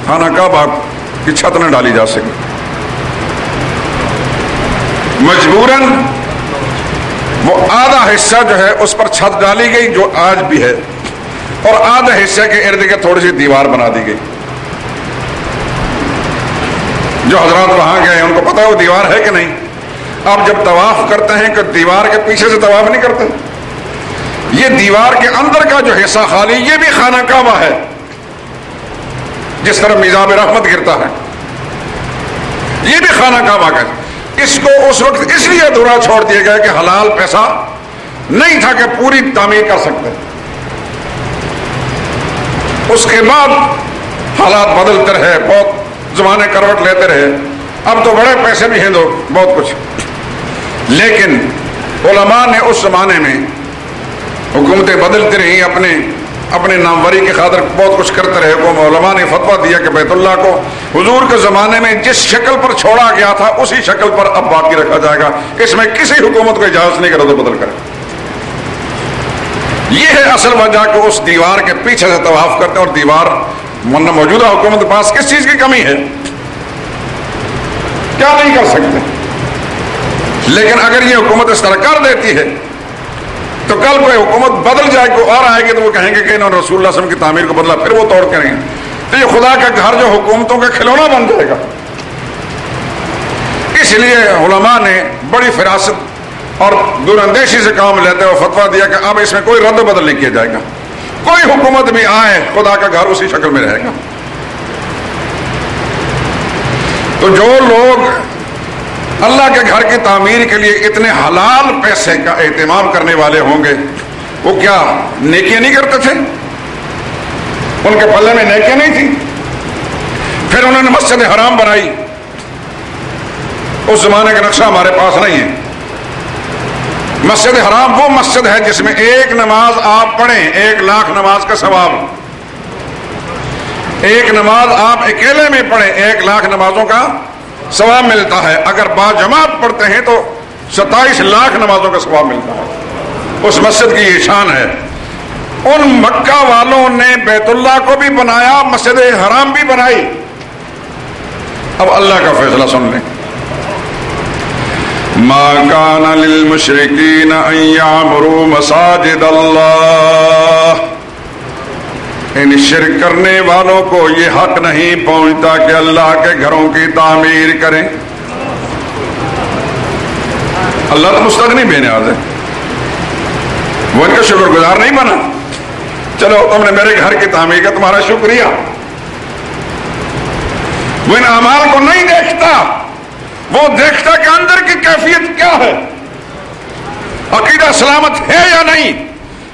خانہ کعبہ کی چھت نہ ڈالی جا سکی۔ مجبوراً وہ آدھا حصہ جو ہے اس پر چھت ڈالی گئی جو آج بھی ہے، اور آدھے حصے کے ارد گرد تھوڑی سی دیوار بنا دی گئی۔ جو حضرات وہاں گئے ان کو پتا ہے وہ دیوار ہے کہ نہیں۔ آپ جب طواف کرتے ہیں کہ دیوار کے پیچھے سے طواف نہیں کرتے، یہ دیوار کے اندر کا جو حصہ خالی، یہ بھی خانہ کعبہ ہے، جس طرح میزاب رحمت گرتا ہے، یہ بھی خانہ کعبہ کا۔ اس کو اس وقت اس لیے ادھورا چھوڑ دیا گیا کہ حلال پیسہ نہیں تھا کہ پوری تعمیر کر سکتے۔ اس کے بعد حالات بدلتے رہے، بہت زمانے کروٹ لیتے رہے، اب تو بڑے پیسے بھی ہیں تو بہت کچھ، لیکن علماء نے اس زمانے میں حکومتیں بدلتی رہی، اپنے ناموری کی خاطر بہت کچھ کرتے رہے۔ علماء نے فتویٰ دیا کہ بیت اللہ کو حضور کے زمانے میں جس شکل پر چھوڑا گیا تھا اسی شکل پر اب باقی رکھا جائے گا، اس میں کسی حکومت کو اجازت نہیں کہ رد و بدل کرے۔ یہ ہے اصل وجہ کہ اس دیوار کے پیچھے سے طواف کرتے ہیں، اور دیوار موجودہ حکومت کے پاس کس چیز کی کمی ہے؟ کیا نہیں کر سکتے؟ لیکن اگر یہ حکومت اس طرح کر دیتی ہے تو کل کوئی حکومت بدل جائے، کوئی اور آئے گی تو وہ کہیں گے کہ انہوں نے رسول اللہ صلی اللہ علیہ وسلم کی تعمیر کو بدلا، پھر وہ توڑ کریں گے، تو یہ خدا کا گھر جو حکومتوں کا کھلونا بن جائے گا۔ اس لیے علماء نے بڑی فراست اور دور اندیشی سے کام لیتے ہوئے فتویٰ دیا کہ اب اس میں کوئی رد و بدل نہیں کیا جائے گا، کوئی حکومت بھی آئے خدا کا گھر اسی شکل میں رہے گا۔ تو جو لوگ اللہ کے گھر کی تعمیر کے لیے اتنے حلال پیسے کا اہتمام کرنے والے ہوں گے، وہ کیا نیکیاں نہیں کرتے تھے؟ ان کے پلے میں نیکیاں نہیں تھی؟ پھر انہوں نے مسجد حرام بنائی، اس زمانے کا نقشہ ہمارے پاس نہیں ہے۔ مسجد حرام وہ مسجد ہے جس میں ایک نماز آپ پڑھیں 1,00,000 نماز کا ثواب، ایک نماز آپ اکیلے میں پڑھیں 1,00,000 نمازوں کا ثواب ملتا ہے، اگر باجماعت پڑھتے ہیں تو 27,00,000 نمازوں کا ثواب ملتا ہے۔ اس مسجد کی یہ شان ہے۔ ان مکہ والوں نے بیت اللہ کو بھی بنایا، مسجد حرام بھی بنائی۔ اب اللہ کا فیصلہ سن لیں۔ ما کان للمشرکین ان یعمروا مساجد اللہ، ان شرک کرنے والوں کو یہ حق نہیں پہنچتا کہ اللہ کے گھروں کی تعمیر کریں۔ اللہ تو مستغنی بے نیاز ہے، وہ ان کا شکر گزار نہیں بنا۔ چلو تم نے میرے گھر کی تعمیر کا، تمہارا شکریہ۔ وہ ان اعمال کو نہیں دیکھتا، وہ دیکھتا کہ اندر کی کیفیت کیا ہے، عقیدہ سلامت ہے یا نہیں۔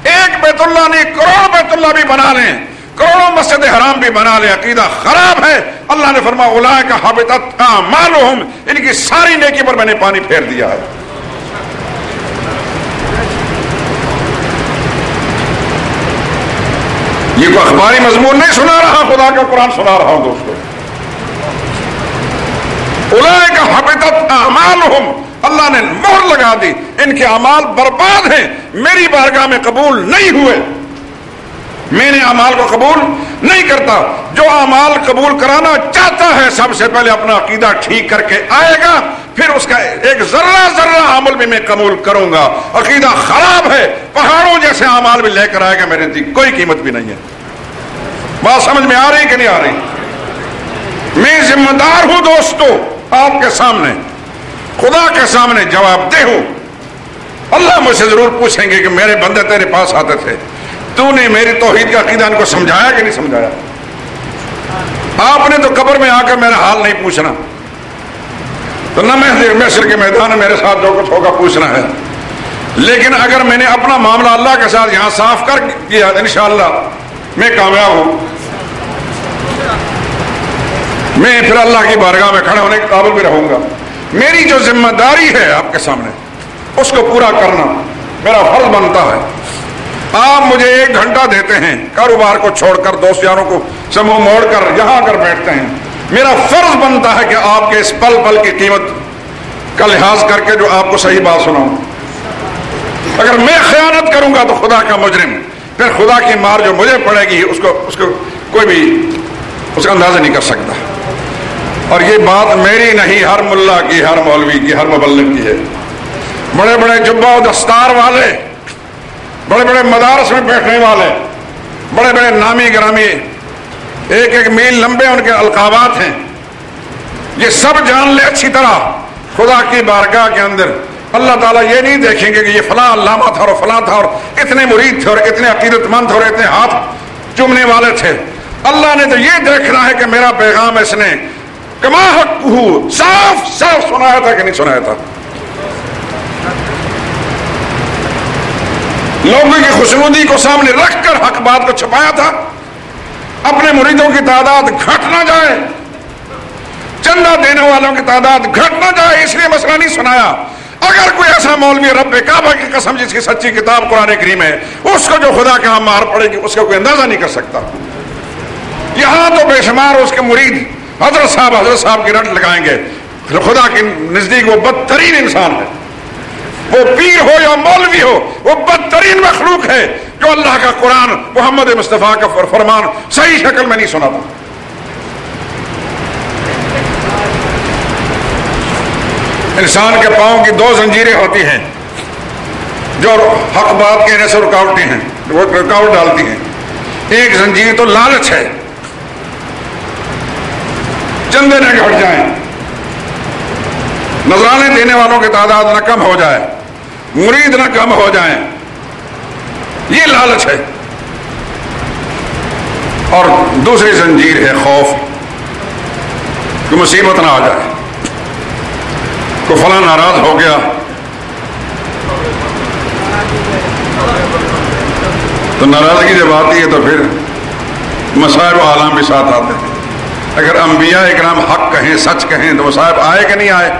ایک بیت اللہ نہیں، کروڑ بیت اللہ بھی بنا لیں، کروڑوں مسجد حرام بھی بنا لے، عقیدہ خراب ہے، اللہ نے فرمایا اولئک حبطت اعمالہم، ان کی ساری نیکی پر میں نے پانی پھیر دیا ہے۔ یہ کوئی اخباری مضمون نہیں سنا رہا، خدا کا قرآن سنا رہا ہوں دوستو۔ اولئک حبطت اعمالہم، اللہ نے مہر لگا دی، ان کے اعمال برباد ہیں، میری بارگاہ میں قبول نہیں ہوئے، میں نے اعمال کو قبول نہیں کرتا۔ جو اعمال قبول کرانا چاہتا ہے سب سے پہلے اپنا عقیدہ ٹھیک کر کے آئے گا، پھر اس کا ایک ذرہ ذرہ عمل بھی میں قبول کروں گا۔ عقیدہ خراب ہے، پہاڑوں جیسے اعمال بھی لے کر آئے گا، میرے نزدیک کوئی قیمت بھی نہیں ہے۔ بات سمجھ میں آ رہی کہ نہیں آ رہی؟ میں ذمہ دار ہوں دوستو، آپ کے سامنے، خدا کے سامنے جواب دہ ہوں۔ اللہ مجھ سے ضرور پوچھیں گے کہ میرے بندے تیرے پاس آتے تھے، تو نے میری توحید کا عقیدہ ان کو سمجھایا کہ نہیں سمجھایا؟ آپ نے تو قبر میں آ کر میرا حال نہیں پوچھنا، تو نہ محشر کے میدان میں میرے ساتھ جو کچھ ہوگا پوچھنا ہے، لیکن اگر میں نے اپنا معاملہ اللہ کے ساتھ یہاں صاف کر کیا انشاءاللہ میں کامیاب ہوں، میں پھر اللہ کی بارگاہ میں کھڑے ہونے کے قابل بھی رہوں گا۔ میری جو ذمہ داری ہے آپ کے سامنے، اس کو پورا کرنا میرا فرض بنتا ہے۔ آپ مجھے 1 گھنٹہ دیتے ہیں، کاروبار کو چھوڑ کر دوست یاروں کو سمو موڑ کر یہاں آ کر بیٹھتے ہیں، میرا فرض بنتا ہے کہ آپ کے اس پل پل کی قیمت کا لحاظ کر کے جو آپ کو صحیح بات سناؤں۔ اگر میں خیانت کروں گا تو خدا کا مجرم، پھر خدا کی مار جو مجھے پڑے گی اس کو کوئی بھی اس کا اندازہ نہیں کر سکتا۔ اور یہ بات میری نہیں، ہر ملا کی، ہر مولوی کی، ہر مبلغ کی ہے۔ بڑے بڑے جبہ و دستار والے، بڑے بڑے مدارس میں بیٹھنے والے، بڑے بڑے نامی گرامی، 1 میل لمبے ان کے القابات ہیں، یہ سب جان لے اچھی طرح، خدا کی بارگاہ کے اندر اللہ تعالیٰ یہ نہیں دیکھیں گے کہ یہ فلاں علامہ تھا اور فلاں تھا اور اتنے مرید تھے اور اتنے عقیدت مند تھے اور اتنے ہاتھ چومنے والے تھے۔ اللہ نے تو یہ دیکھنا ہے کہ میرا پیغام اس نے کما حق صاف صاف سنایا تھا کہ نہیں سنایا تھا۔ لوگوں کی خوشنودی کو سامنے رکھ کر حق بات کو چھپایا تھا، اپنے مریدوں کی تعداد گھٹ نہ جائے، چندہ دینے والوں کی تعداد گھٹ نہ جائے، اس لیے مسئلہ نہیں سنایا۔ اگر کوئی ایسا مولوی رب کعبہ کی قسم جس کی سچی کتاب قرآن کریم ہے، اس کو جو خدا کے ہاں مار پڑے گی اس کا کوئی اندازہ نہیں کر سکتا۔ یہاں تو بے شمار اس کے مرید حضرت صاحب کی رٹ لگائیں گے، خدا کے نزدیک وہ بدترین انسان ہے، وہ پیر ہو یا مولوی ہو، وہ بدترین مخلوق ہے جو اللہ کا قرآن محمد مصطفیٰ کا فرمان صحیح شکل میں نہیں سناتا۔ انسان کے پاؤں کی 2 زنجیریں ہوتی ہیں جو حق بات کہنے سے رکاوٹیں ہیں، وہ رکاوٹ ڈالتی ہیں۔ ایک زنجیر تو لالچ ہے، چندے نہ گھٹ جائیں، نذرانے دینے والوں کی تعداد نہ کم ہو جائے، مرید نہ کم ہو جائیں، یہ لالچ ہے۔ اور دوسری زنجیر ہے خوف، کہ مصیبت نہ آ جائے، کو فلاں ناراض ہو گیا، تو ناراضگی جب آتی ہے تو پھر مصائب و آلام بھی ساتھ آتے ہیں۔ اگر انبیاء اکرام حق کہیں، سچ کہیں تو مصائب آئے کہ نہیں آئے؟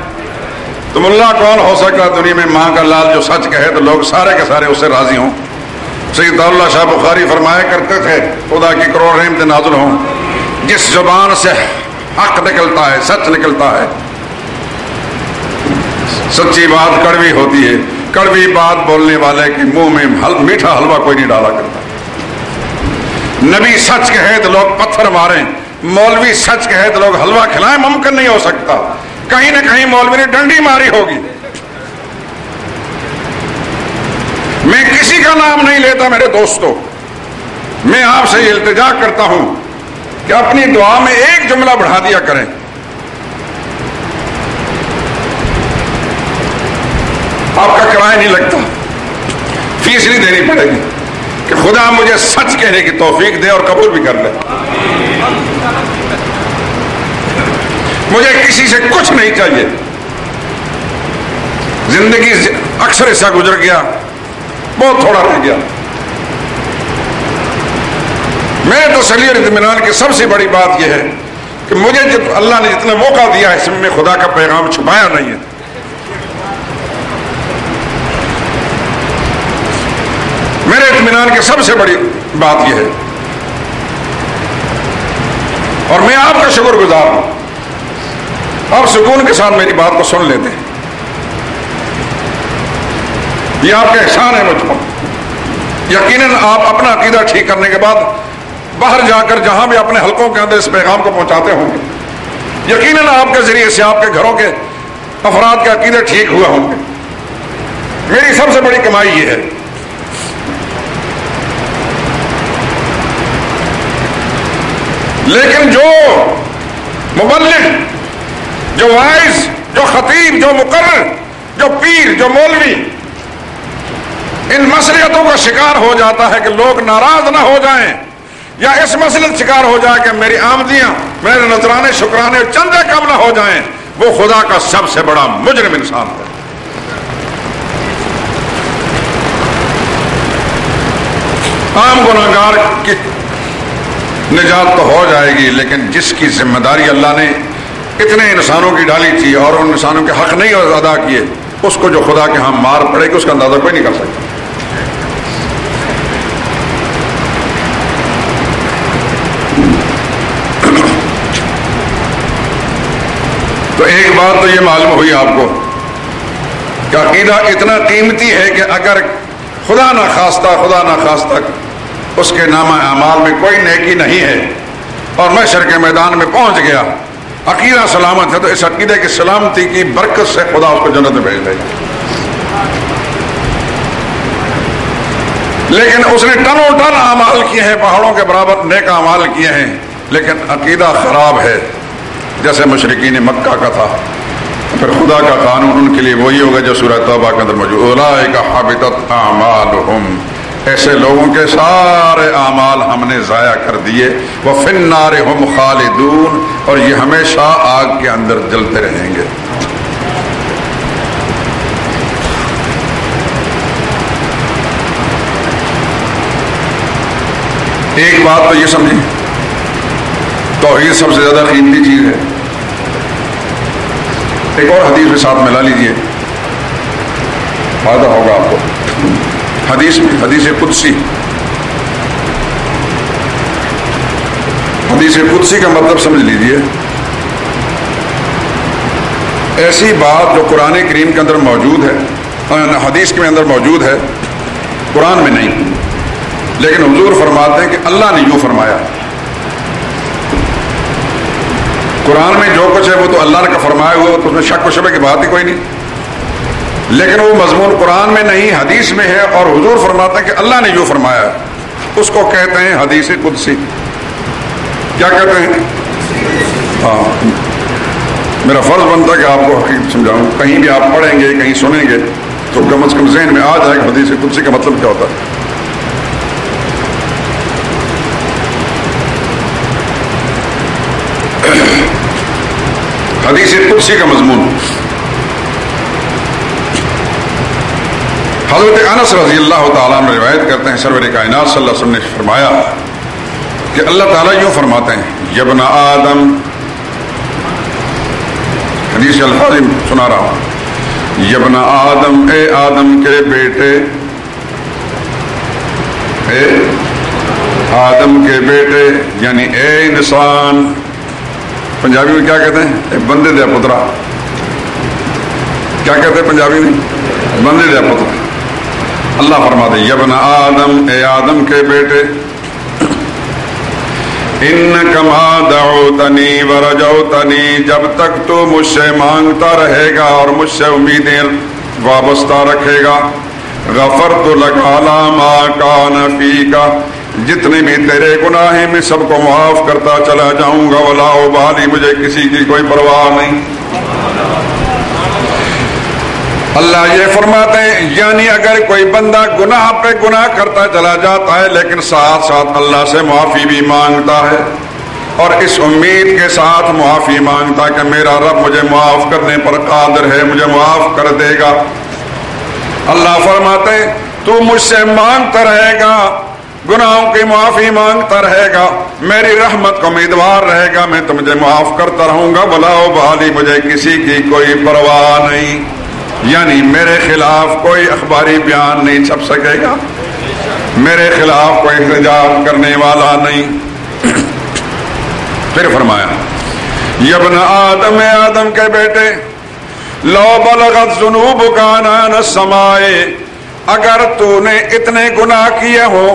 تو ملا کون ہو سکتا دنیا میں ماں کا لال جو سچ کہے تو لوگ سارے کے سارے اس سے راضی ہوں؟ سید اللہ شاہ بخاری فرمایا کرتے تھے، خدا کی کروڑ رحمت نازل ہوں، جس زبان سے حق نکلتا ہے، سچ نکلتا ہے، سچی بات کڑوی ہوتی ہے، کڑوی بات بولنے والے کے منہ میں میٹھا حلوہ کوئی نہیں ڈالا کرتا۔ نبی سچ کہے تو لوگ پتھر ماریں، مولوی سچ کہے تو لوگ حلوہ کھلائیں، ممکن نہیں ہو سکتا، کہیں نہ کہیں مولوی نے ڈنڈی ماری ہوگی۔ میں کسی کا نام نہیں لیتا میرے دوستو، میں آپ سے یہ التجا کرتا ہوں کہ اپنی دعا میں ایک جملہ بڑھا دیا کریں، آپ کا کرایہ نہیں لگتا، فیس نہیں دینی پڑے گی، کہ خدا مجھے سچ کہنے کی توفیق دے اور قبول بھی کر لے۔ مجھے کسی سے کچھ نہیں چاہیے، زندگی اکثر حصہ گزر گیا، بہت تھوڑا رہ گیا، میرے تسلی اور اطمینان کی سب سے بڑی بات یہ ہے کہ مجھے اللہ نے جتنا موقع دیا ہے اس میں خدا کا پیغام چھپایا نہیں ہے. میرے اطمینان کی سب سے بڑی بات یہ ہے اور میں آپ کا شکر گزار ہوں. آپ سکون کے ساتھ میری بات کو سن لیتے ہیں. یہ آپ کا احسان ہے مجھ پر. یقیناً آپ اپنا عقیدہ ٹھیک کرنے کے بعد باہر جا کر جہاں بھی اپنے حلقوں کے اندر اس پیغام کو پہنچاتے ہوں گے یقیناً آپ کے ذریعے سے آپ کے گھروں کے افراد کا عقیدہ ٹھیک ہوا ہوں گے. میری سب سے بڑی کمائی یہ ہے. لیکن جو مبلغ، جو وائز، جو خطیب، جو مقرر، جو پیر، جو مولوی ان مسئلتوں کا شکار ہو جاتا ہے کہ لوگ ناراض نہ ہو جائیں یا اس مسئلے شکار ہو جائے کہ میری آمدیاں، میرے نذرانے شکرانے چندے کم نہ ہو جائیں، وہ خدا کا سب سے بڑا مجرم انسان ہے. عام گناہگار کی نجات تو ہو جائے گی، لیکن جس کی ذمہ داری اللہ نے اتنے انسانوں کی ڈالی تھی اور ان انسانوں کے حق نہیں ادا کیے، اس کو جو خدا کے ہاں مار پڑے گی اس کا اندازہ کوئی نہیں کر سکتا. تو ایک بات تو یہ معلوم ہوئی آپ کو کہ عقیدہ اتنا قیمتی ہے کہ اگر خدا نخواستہ اس کے نامہ اعمال میں کوئی نیکی نہیں ہے اور محشر کے میدان میں پہنچ گیا، عقیدہ سلامت ہے، تو اس عقیدے کی سلامتی کی برکت سے خدا اس کو جنت میں بھیج دے گا. لیکن اس نے ٹنوں ٹن اعمال کیے ہیں، پہاڑوں کے برابر نیک اعمال کیے ہیں، لیکن عقیدہ خراب ہے جیسے مشرکین مکہ کا تھا. پھر خدا کا قانون ان کے لیے وہی ہوگا جو سورہ توبہ کے اندر موجود، اولئک حبطت اعمالہم، ایسے لوگوں کے سارے اعمال ہم نے ضائع کر دیے، وفی النار ہم خالدون، اور یہ ہمیشہ آگ کے اندر جلتے رہیں گے. ایک بات تو یہ سمجھیں، توحید سب سے زیادہ قیمتی چیز ہے. ایک اور حدیث بھی ساتھ ملا لیجئے، فائدہ ہوگا آپ کو. حدیث قدسی، حدیث قدسی کا مطلب سمجھ لیجئے. ایسی بات جو قرآن کریم کے اندر موجود ہے، حدیث کے اندر موجود ہے، قرآن میں نہیں، لیکن حضور فرماتے ہیں کہ اللہ نے یوں فرمایا. قرآن میں جو کچھ ہے وہ تو اللہ نے کا فرمایا ہوا، تو اس میں شک و شبہ کی بات ہی کوئی نہیں. لیکن وہ مضمون قرآن میں نہیں، حدیث میں ہے، اور حضور فرماتے ہیں کہ اللہ نے یوں فرمایا. اس کو کہتے ہیں حدیث قدسی. کیا کہتے ہیں؟ ہاں، میرا فرض بنتا ہے کہ آپ کو حقیقت سمجھاؤں. کہیں بھی آپ پڑھیں گے، کہیں سنیں گے تو کم از کم ذہن میں آ جائے کہ حدیث قدسی کا مطلب کیا ہوتا ہے. حدیث قدسی کا مضمون، حضرت انس رضی اللہ تعالیٰ عنہ روایت کرتے ہیں، سرور کائنات صلی اللہ علیہ وسلم نے فرمایا کہ اللہ تعالیٰ یوں فرماتے ہیں، یبن آدم، حدیث الفاظ سنا رہا ہوں، یبن آدم، اے آدم کے بیٹے، اے آدم کے بیٹے، یعنی اے انسان. پنجابی میں کیا کہتے ہیں؟ اے بندے دیا پترا. کیا کہتے ہیں پنجابی میں؟ بندے دیا پترا. اللہ فرماتے ہیں، یبن آدم، اے آدم کے بیٹے، انک ما دعوتنی ورجوتنی، جب تک تو مجھ سے مانگتا رہے گا اور مجھ سے امیدیں وابستہ رکھے گا، غفرت لک علی ما کان فیک، جتنے بھی تیرے گناہ ہیں میں سب کو معاف کرتا چلا جاؤں گا، ولا ابالی، مجھے کسی کی کوئی پرواہ نہیں. اللہ یہ فرماتے ہیں، یعنی اگر کوئی بندہ گناہ پہ گناہ کرتا چلا جاتا ہے لیکن ساتھ ساتھ اللہ سے معافی بھی مانگتا ہے اور اس امید کے ساتھ معافی مانگتا کہ میرا رب مجھے معاف کرنے پر قادر ہے، مجھے معاف کر دے گا. اللہ فرماتے ہیں تو مجھ سے مانگتا رہے گا، گناہوں کی معافی مانگتا رہے گا، میری رحمت کو امیدوار رہے گا، میں تو مجھے معاف کرتا رہوں گا، ولا ابالی، مجھے کسی کی کوئی پرواہ نہیں، یعنی میرے خلاف کوئی اخباری بیان نہیں چھپ سکے گا، میرے خلاف کوئی احتجاج کرنے والا نہیں۔ پھر فرمایا یا ابن آدم، آدم کے بیٹے، لو بلغت ذنوبک عنان السماء، اگر تو نے اتنے گناہ کیے ہو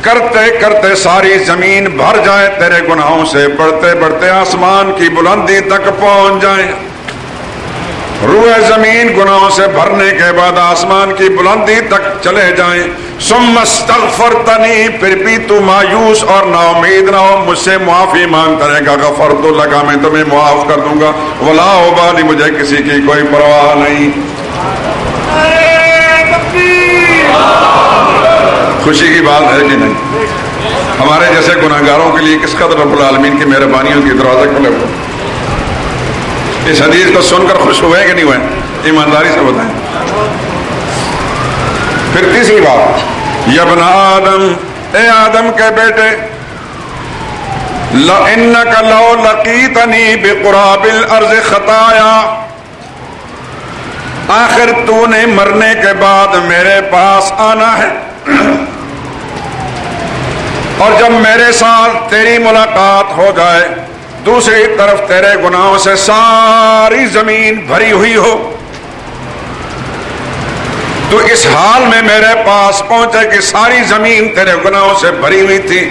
کرتے کرتے ساری زمین بھر جائے تیرے گناہوں سے، بڑھتے بڑھتے آسمان کی بلندی تک پہنچ جائیں، روئے زمین گناہوں سے بھرنے کے بعد آسمان کی بلندی تک چلے جائیں، ثم استغفرتنی، پھر بھی تو مایوس اور نا امید نہ ہو، مجھ سے معافی مانگتا رہے گا، غفرت لک، میں تمہیں معاف کر دوں گا، ولا ابالی، مجھے کسی کی کوئی پرواہ نہیں۔ خوشی کی بات ہے کہ نہیں؟ ہمارے جیسے گناہگاروں کے لیے کس قدر رب العالمین کی مہربانیوں کی دروازے کھلے ہوئے۔ اس حدیث کو سن کر خوش ہوئے کہ نہیں ہوئے؟ ایمانداری سے بتائیں۔ پھر تیسری بات، یا ابن آدم، اے آدم کے بیٹے، لَإِنَّكَ لَوْ لَقِيتَنِي بِقُرَابِ الْأَرْضِ خَطَايَا، آخر تو نے مرنے کے بعد میرے پاس آنا ہے، اور جب میرے ساتھ تیری ملاقات ہو جائے، دوسری طرف تیرے گناہوں سے ساری زمین بھری ہوئی ہو، تو اس حال میں میرے پاس پہنچے کہ ساری زمین تیرے گناہوں سے بھری ہوئی تھی،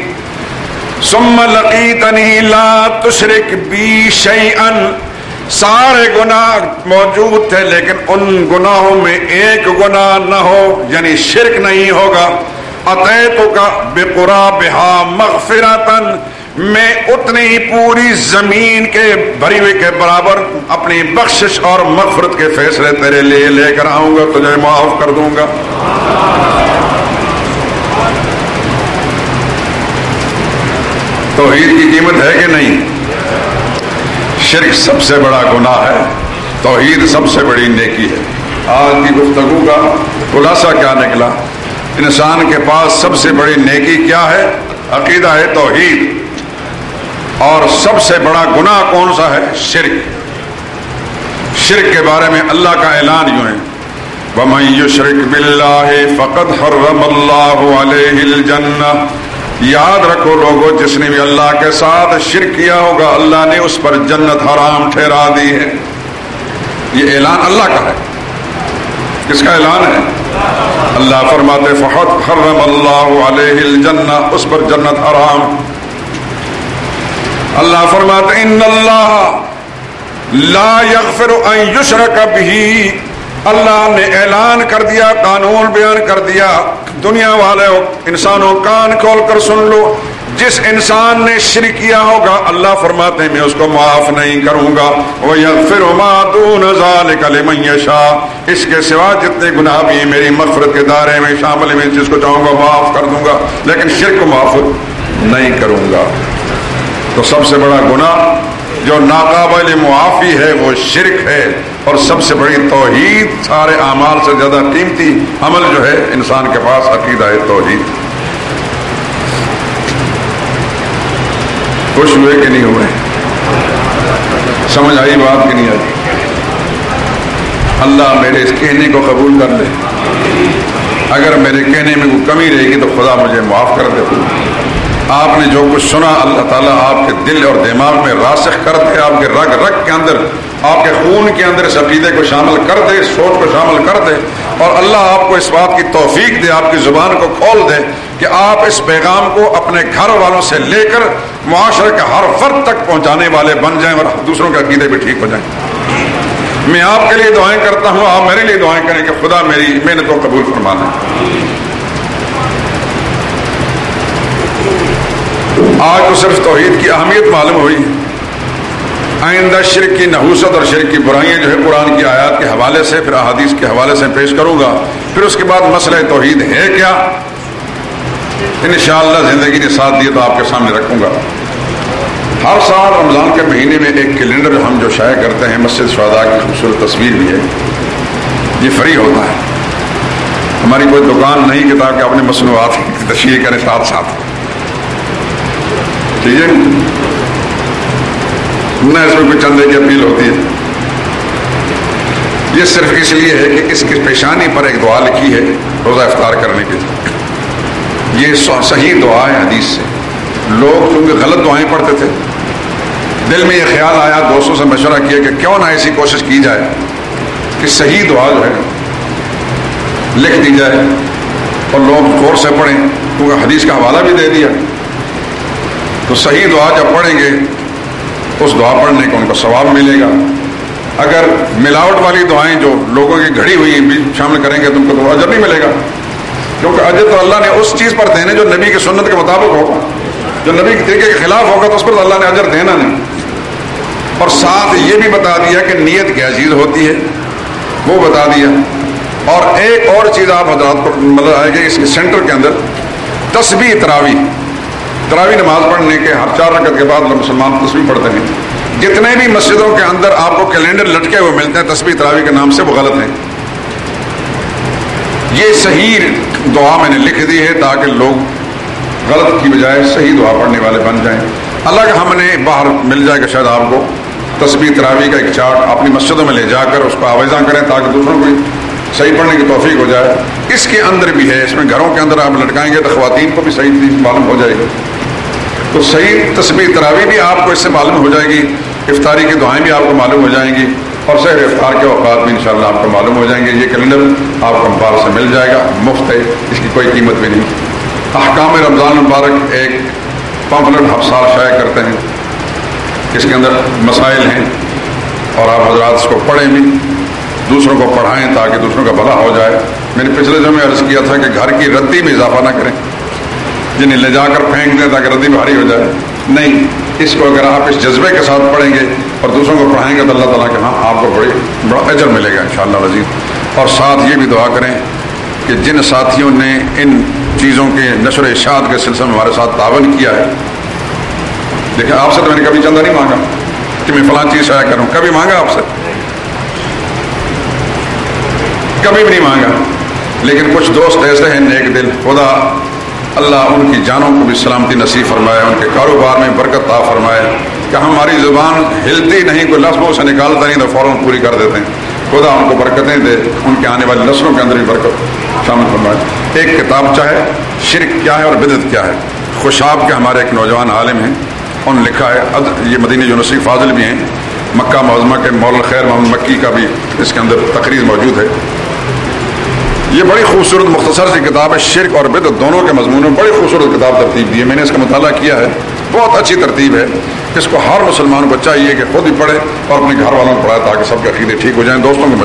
ثم لقیتنی لا تشرک بی شیئا، سارے گناہ موجود تھے لیکن ان گناہوں میں ایک گناہ نہ ہو، یعنی شرک نہیں ہوگا، اتیتک بقرابہا مغفرۃ، میں اتنی ہی پوری زمین کے بھری ہوئی کے برابر اپنی بخشش اور مغفرت کے فیصلے تیرے لیے لے کر آؤں گا، تجھے معاف کر دوں گا۔ توحید کی قیمت ہے کہ نہیں؟ شرک سب سے بڑا گناہ ہے، توحید سب سے بڑی نیکی ہے۔ آج کی گفتگو کا خلاصہ کیا نکلا؟ انسان کے پاس سب سے بڑی نیکی کیا ہے؟ عقیدہ ہے توحید، اور سب سے بڑا گناہ کون سا ہے؟ شرک۔ شرک کے بارے میں اللہ کا اعلان یوں ہے، وَمَن يُشْرِكْ بِاللَّهِ فَقَدْ حَرَّمَ اللَّهُ عَلَيْهِ الْجَنَّةَ، یاد رکھو لوگوں، جس نے بھی اللہ کے ساتھ شرک کیا ہوگا اللہ نے اس پر جنت حرام ٹھہرا دی ہے۔ یہ اعلان اللہ کا ہے۔ کس کا اعلان ہے؟ اللہ فرماتے فَقَدْ حَرَّمَ اللَّهُ عَلَيْهِ الْجَنَّةَ، اس پر جنت حرام۔ اللہ فرماتے ان اللہ لا یغفر ان یشرک بہ، اللہ نے اعلان کر دیا، قانون بیان کر دیا، دنیا والے انسانوں کان کھول کر سن لو، جس انسان نے شرک کیا ہوگا اللہ فرماتے ہیں میں اس کو معاف نہیں کروں گا، وَيَغْفِرُ مَا دُونَ ذَلِكَ لِمَن يَشَاءُ، اس کے سوا جتنے گناہ بھی میری مغفرت کے دائرے میں شامل ہیں میں جس کو چاہوں گا معاف کر دوں گا، لیکن شرک کو معاف نہیں کروں گا۔ تو سب سے بڑا گناہ جو ناقابل معافی ہے وہ شرک ہے، اور سب سے بڑی توحید، سارے اعمال سے زیادہ قیمتی عمل جو ہے انسان کے پاس عقیدہ ہے توحید۔ خوش ہوئے کہ نہیں ہوئے؟ سمجھ آئی بات کہ نہیں آئی؟ اللہ میرے اس کہنے کو قبول کر لے، اگر میرے کہنے میں کوئی کمی رہے گی تو خدا مجھے معاف کر دے۔ آپ نے جو کچھ سنا اللہ تعالیٰ آپ کے دل اور دماغ میں راسخ کر دے، آپ کے رگ رگ کے اندر، آپ کے خون کے اندر اس عقیدے کو شامل کر دے، سوچ کو شامل کر دے، اور اللہ آپ کو اس بات کی توفیق دے، آپ کی زبان کو کھول دے کہ آپ اس پیغام کو اپنے گھر والوں سے لے کر معاشرے کے ہر فرد تک پہنچانے والے بن جائیں اور دوسروں کے عقیدے بھی ٹھیک ہو جائیں۔ میں آپ کے لیے دعائیں کرتا ہوں، آپ میرے لیے دعائیں کریں کہ خدا میری محنت کو قبول فرما لیں۔ آج تو صرف توحید کی اہمیت معلوم ہوئی، آئندہ شرک کی نحوست اور شرک کی برائیاں جو ہے قرآن کی آیات کے حوالے سے، پھر احادیث کے حوالے سے پیش کروں گا، پھر اس کے بعد مسئلہ توحید ہے کیا انشاءاللہ زندگی نے ساتھ دیے تو آپ کے سامنے رکھوں گا۔ ہر سال رمضان کے مہینے میں ایک کیلنڈر ہم جو شائع کرتے ہیں، مسجد شہداء کی خوبصورت تصویر بھی ہے، یہ فری ہوتا ہے، ہماری کوئی دکان نہیں کتاب کے اپنے مصنوعات کی تشریح کریں ساتھ ساتھ، ٹھیک ہے، نہ اس میں کوئی چندے کی اپیل ہوتی ہے. یہ صرف اس لیے ہے کہ اس کی پیشانی پر ایک دعا لکھی ہے روزہ افطار کرنے کے لیے. یہ صحیح دعا ہے حدیث سے. لوگ چونکہ غلط دعائیں پڑھتے تھے، دل میں یہ خیال آیا، دوستوں سے مشورہ کیا کہ کیوں نہ ایسی کوشش کی جائے کہ صحیح دعا جو ہے لکھ دی جائے اور لوگ غور سے پڑھیں، کیونکہ حدیث کا حوالہ بھی دے دیا. تو صحیح دعا جب پڑھیں گے اس دعا پڑھنے کو ان کو ثواب ملے گا. اگر ملاوٹ والی دعائیں جو لوگوں کی گھڑی ہوئی بھی شامل کریں گے تو ان کو تو اجر نہیں ملے گا، کیونکہ اجر تو اللہ نے اس چیز پر دینے جو نبی کی سنت کے مطابق ہوگا. جو نبی کے طریقے کے خلاف ہوگا تو اس پر اللہ نے اجر دینا نہیں. اور ساتھ یہ بھی بتا دیا کہ نیت کیا چیز ہوتی ہے وہ بتا دیا. اور ایک اور چیز آپ حضرات کو مطلب آئے گی اس کے سینٹر کے اندر، تسبیح تراویح نماز پڑھنے کے ہر 4 رکعت کے بعد مسلمان تسبیح پڑھتے ہیں. جتنے بھی مسجدوں کے اندر آپ کو کیلنڈر لٹکے ہوئے ملتے ہیں تسبیح تراویح کے نام سے، وہ غلط ہیں. یہ صحیح دعا میں نے لکھ دی ہے تاکہ لوگ غلط کی بجائے صحیح دعا پڑھنے والے بن جائیں. اللہ کا ہم نے باہر مل جائے گا شاید آپ کو تسبیح تراویح کا ایک چارٹ اپنی مسجدوں میں لے جا کر اس کو آویزاں کریں تاکہ دوسروں کو صحیح پڑھنے کی توفیق ہو جائے. اس کے اندر بھی ہے، اس میں گھروں کے اندر آپ لٹکائیں گے تو خواتین کو بھی صحیح چیز معلوم ہو جائے گی. تو صحیح تسبیح تراویح بھی آپ کو اس سے معلوم ہو جائے گی، افطاری کی دعائیں بھی آپ کو معلوم ہو جائیں گی، اور سحر افطار کے اوقات بھی انشاءاللہ آپ کو معلوم ہو جائیں گے. یہ کیلنڈر آپ کو امپال سے مل جائے گا، مفت ہے، اس کی کوئی قیمت بھی نہیں. احکام رمضان المبارک ایک پمفلٹ ہفتہ شائع کرتے ہیں، اس کے اندر مسائل ہیں اور آپ حضرات اس کو پڑھیں بھی، دوسروں کو پڑھائیں تاکہ دوسروں کا بھلا ہو جائے. میں نے پچھلے جمعے عرض کیا تھا کہ گھر کی ردی میں اضافہ نہ کریں، جنہیں لے جا کر پھینک دیں تاکہ ردی بھاری ہو جائے. نہیں، اس کو اگر آپ اس جذبے کے ساتھ پڑھیں گے اور دوسروں کو پڑھائیں گے تو اللہ تعالیٰ کے ہاں آپ کو بڑا اجر ملے گا انشاءاللہ العزیز. اور ساتھ یہ بھی دعا کریں کہ جن ساتھیوں نے ان چیزوں کے نشر و اشاعت کے سلسلے میں ہمارے ساتھ تعاون کیا ہے، دیکھیں آپ سے تو میں نے کبھی چندہ نہیں مانگا کہ میں فلاں چیز شائع کروں، کبھی مانگا آپ سے؟ کبھی بھی نہیں مانگا. لیکن کچھ دوست ایسے ہیں نیک دل، خدا اللہ ان کی جانوں کو بھی سلامتی نصیب فرمائے، ان کے کاروبار میں برکت عطا فرمائے کہ ہماری زبان ہلتی نہیں، کوئی لفظ منہ سے نکالتا نہیں تو فوراً پوری کر دیتے ہیں. خدا ان کو برکتیں دے، ان کے آنے والی نسلوں کے اندر بھی برکت شامل فرمائے. ایک کتابچہ ہے شرک کیا ہے اور بدعت کیا ہے، خوشاب کے ہمارے ایک نوجوان عالم ہیں، انہوں نے لکھا ہے. یہ مدینہ یونیورسٹی فاضل بھی ہیں، مکہ معظمہ کے مولانا خیر محمد مکی کا بھی اس کے اندر تقریر موجود ہے. یہ بڑی خوبصورت مختصر سی کتاب ہے، شرک اور بدعت دونوں کے مضمون میں بڑی خوبصورت کتاب ترتیب دی ہے. میں نے اس کا مطالعہ کیا ہے، بہت اچھی ترتیب ہے. اس کو ہر مسلمان کو چاہیے کہ خود بھی پڑھے اور اپنے گھر والوں کو پڑھائے تاکہ سب کے عقیدے ٹھیک ہو جائیں. دوستوں کو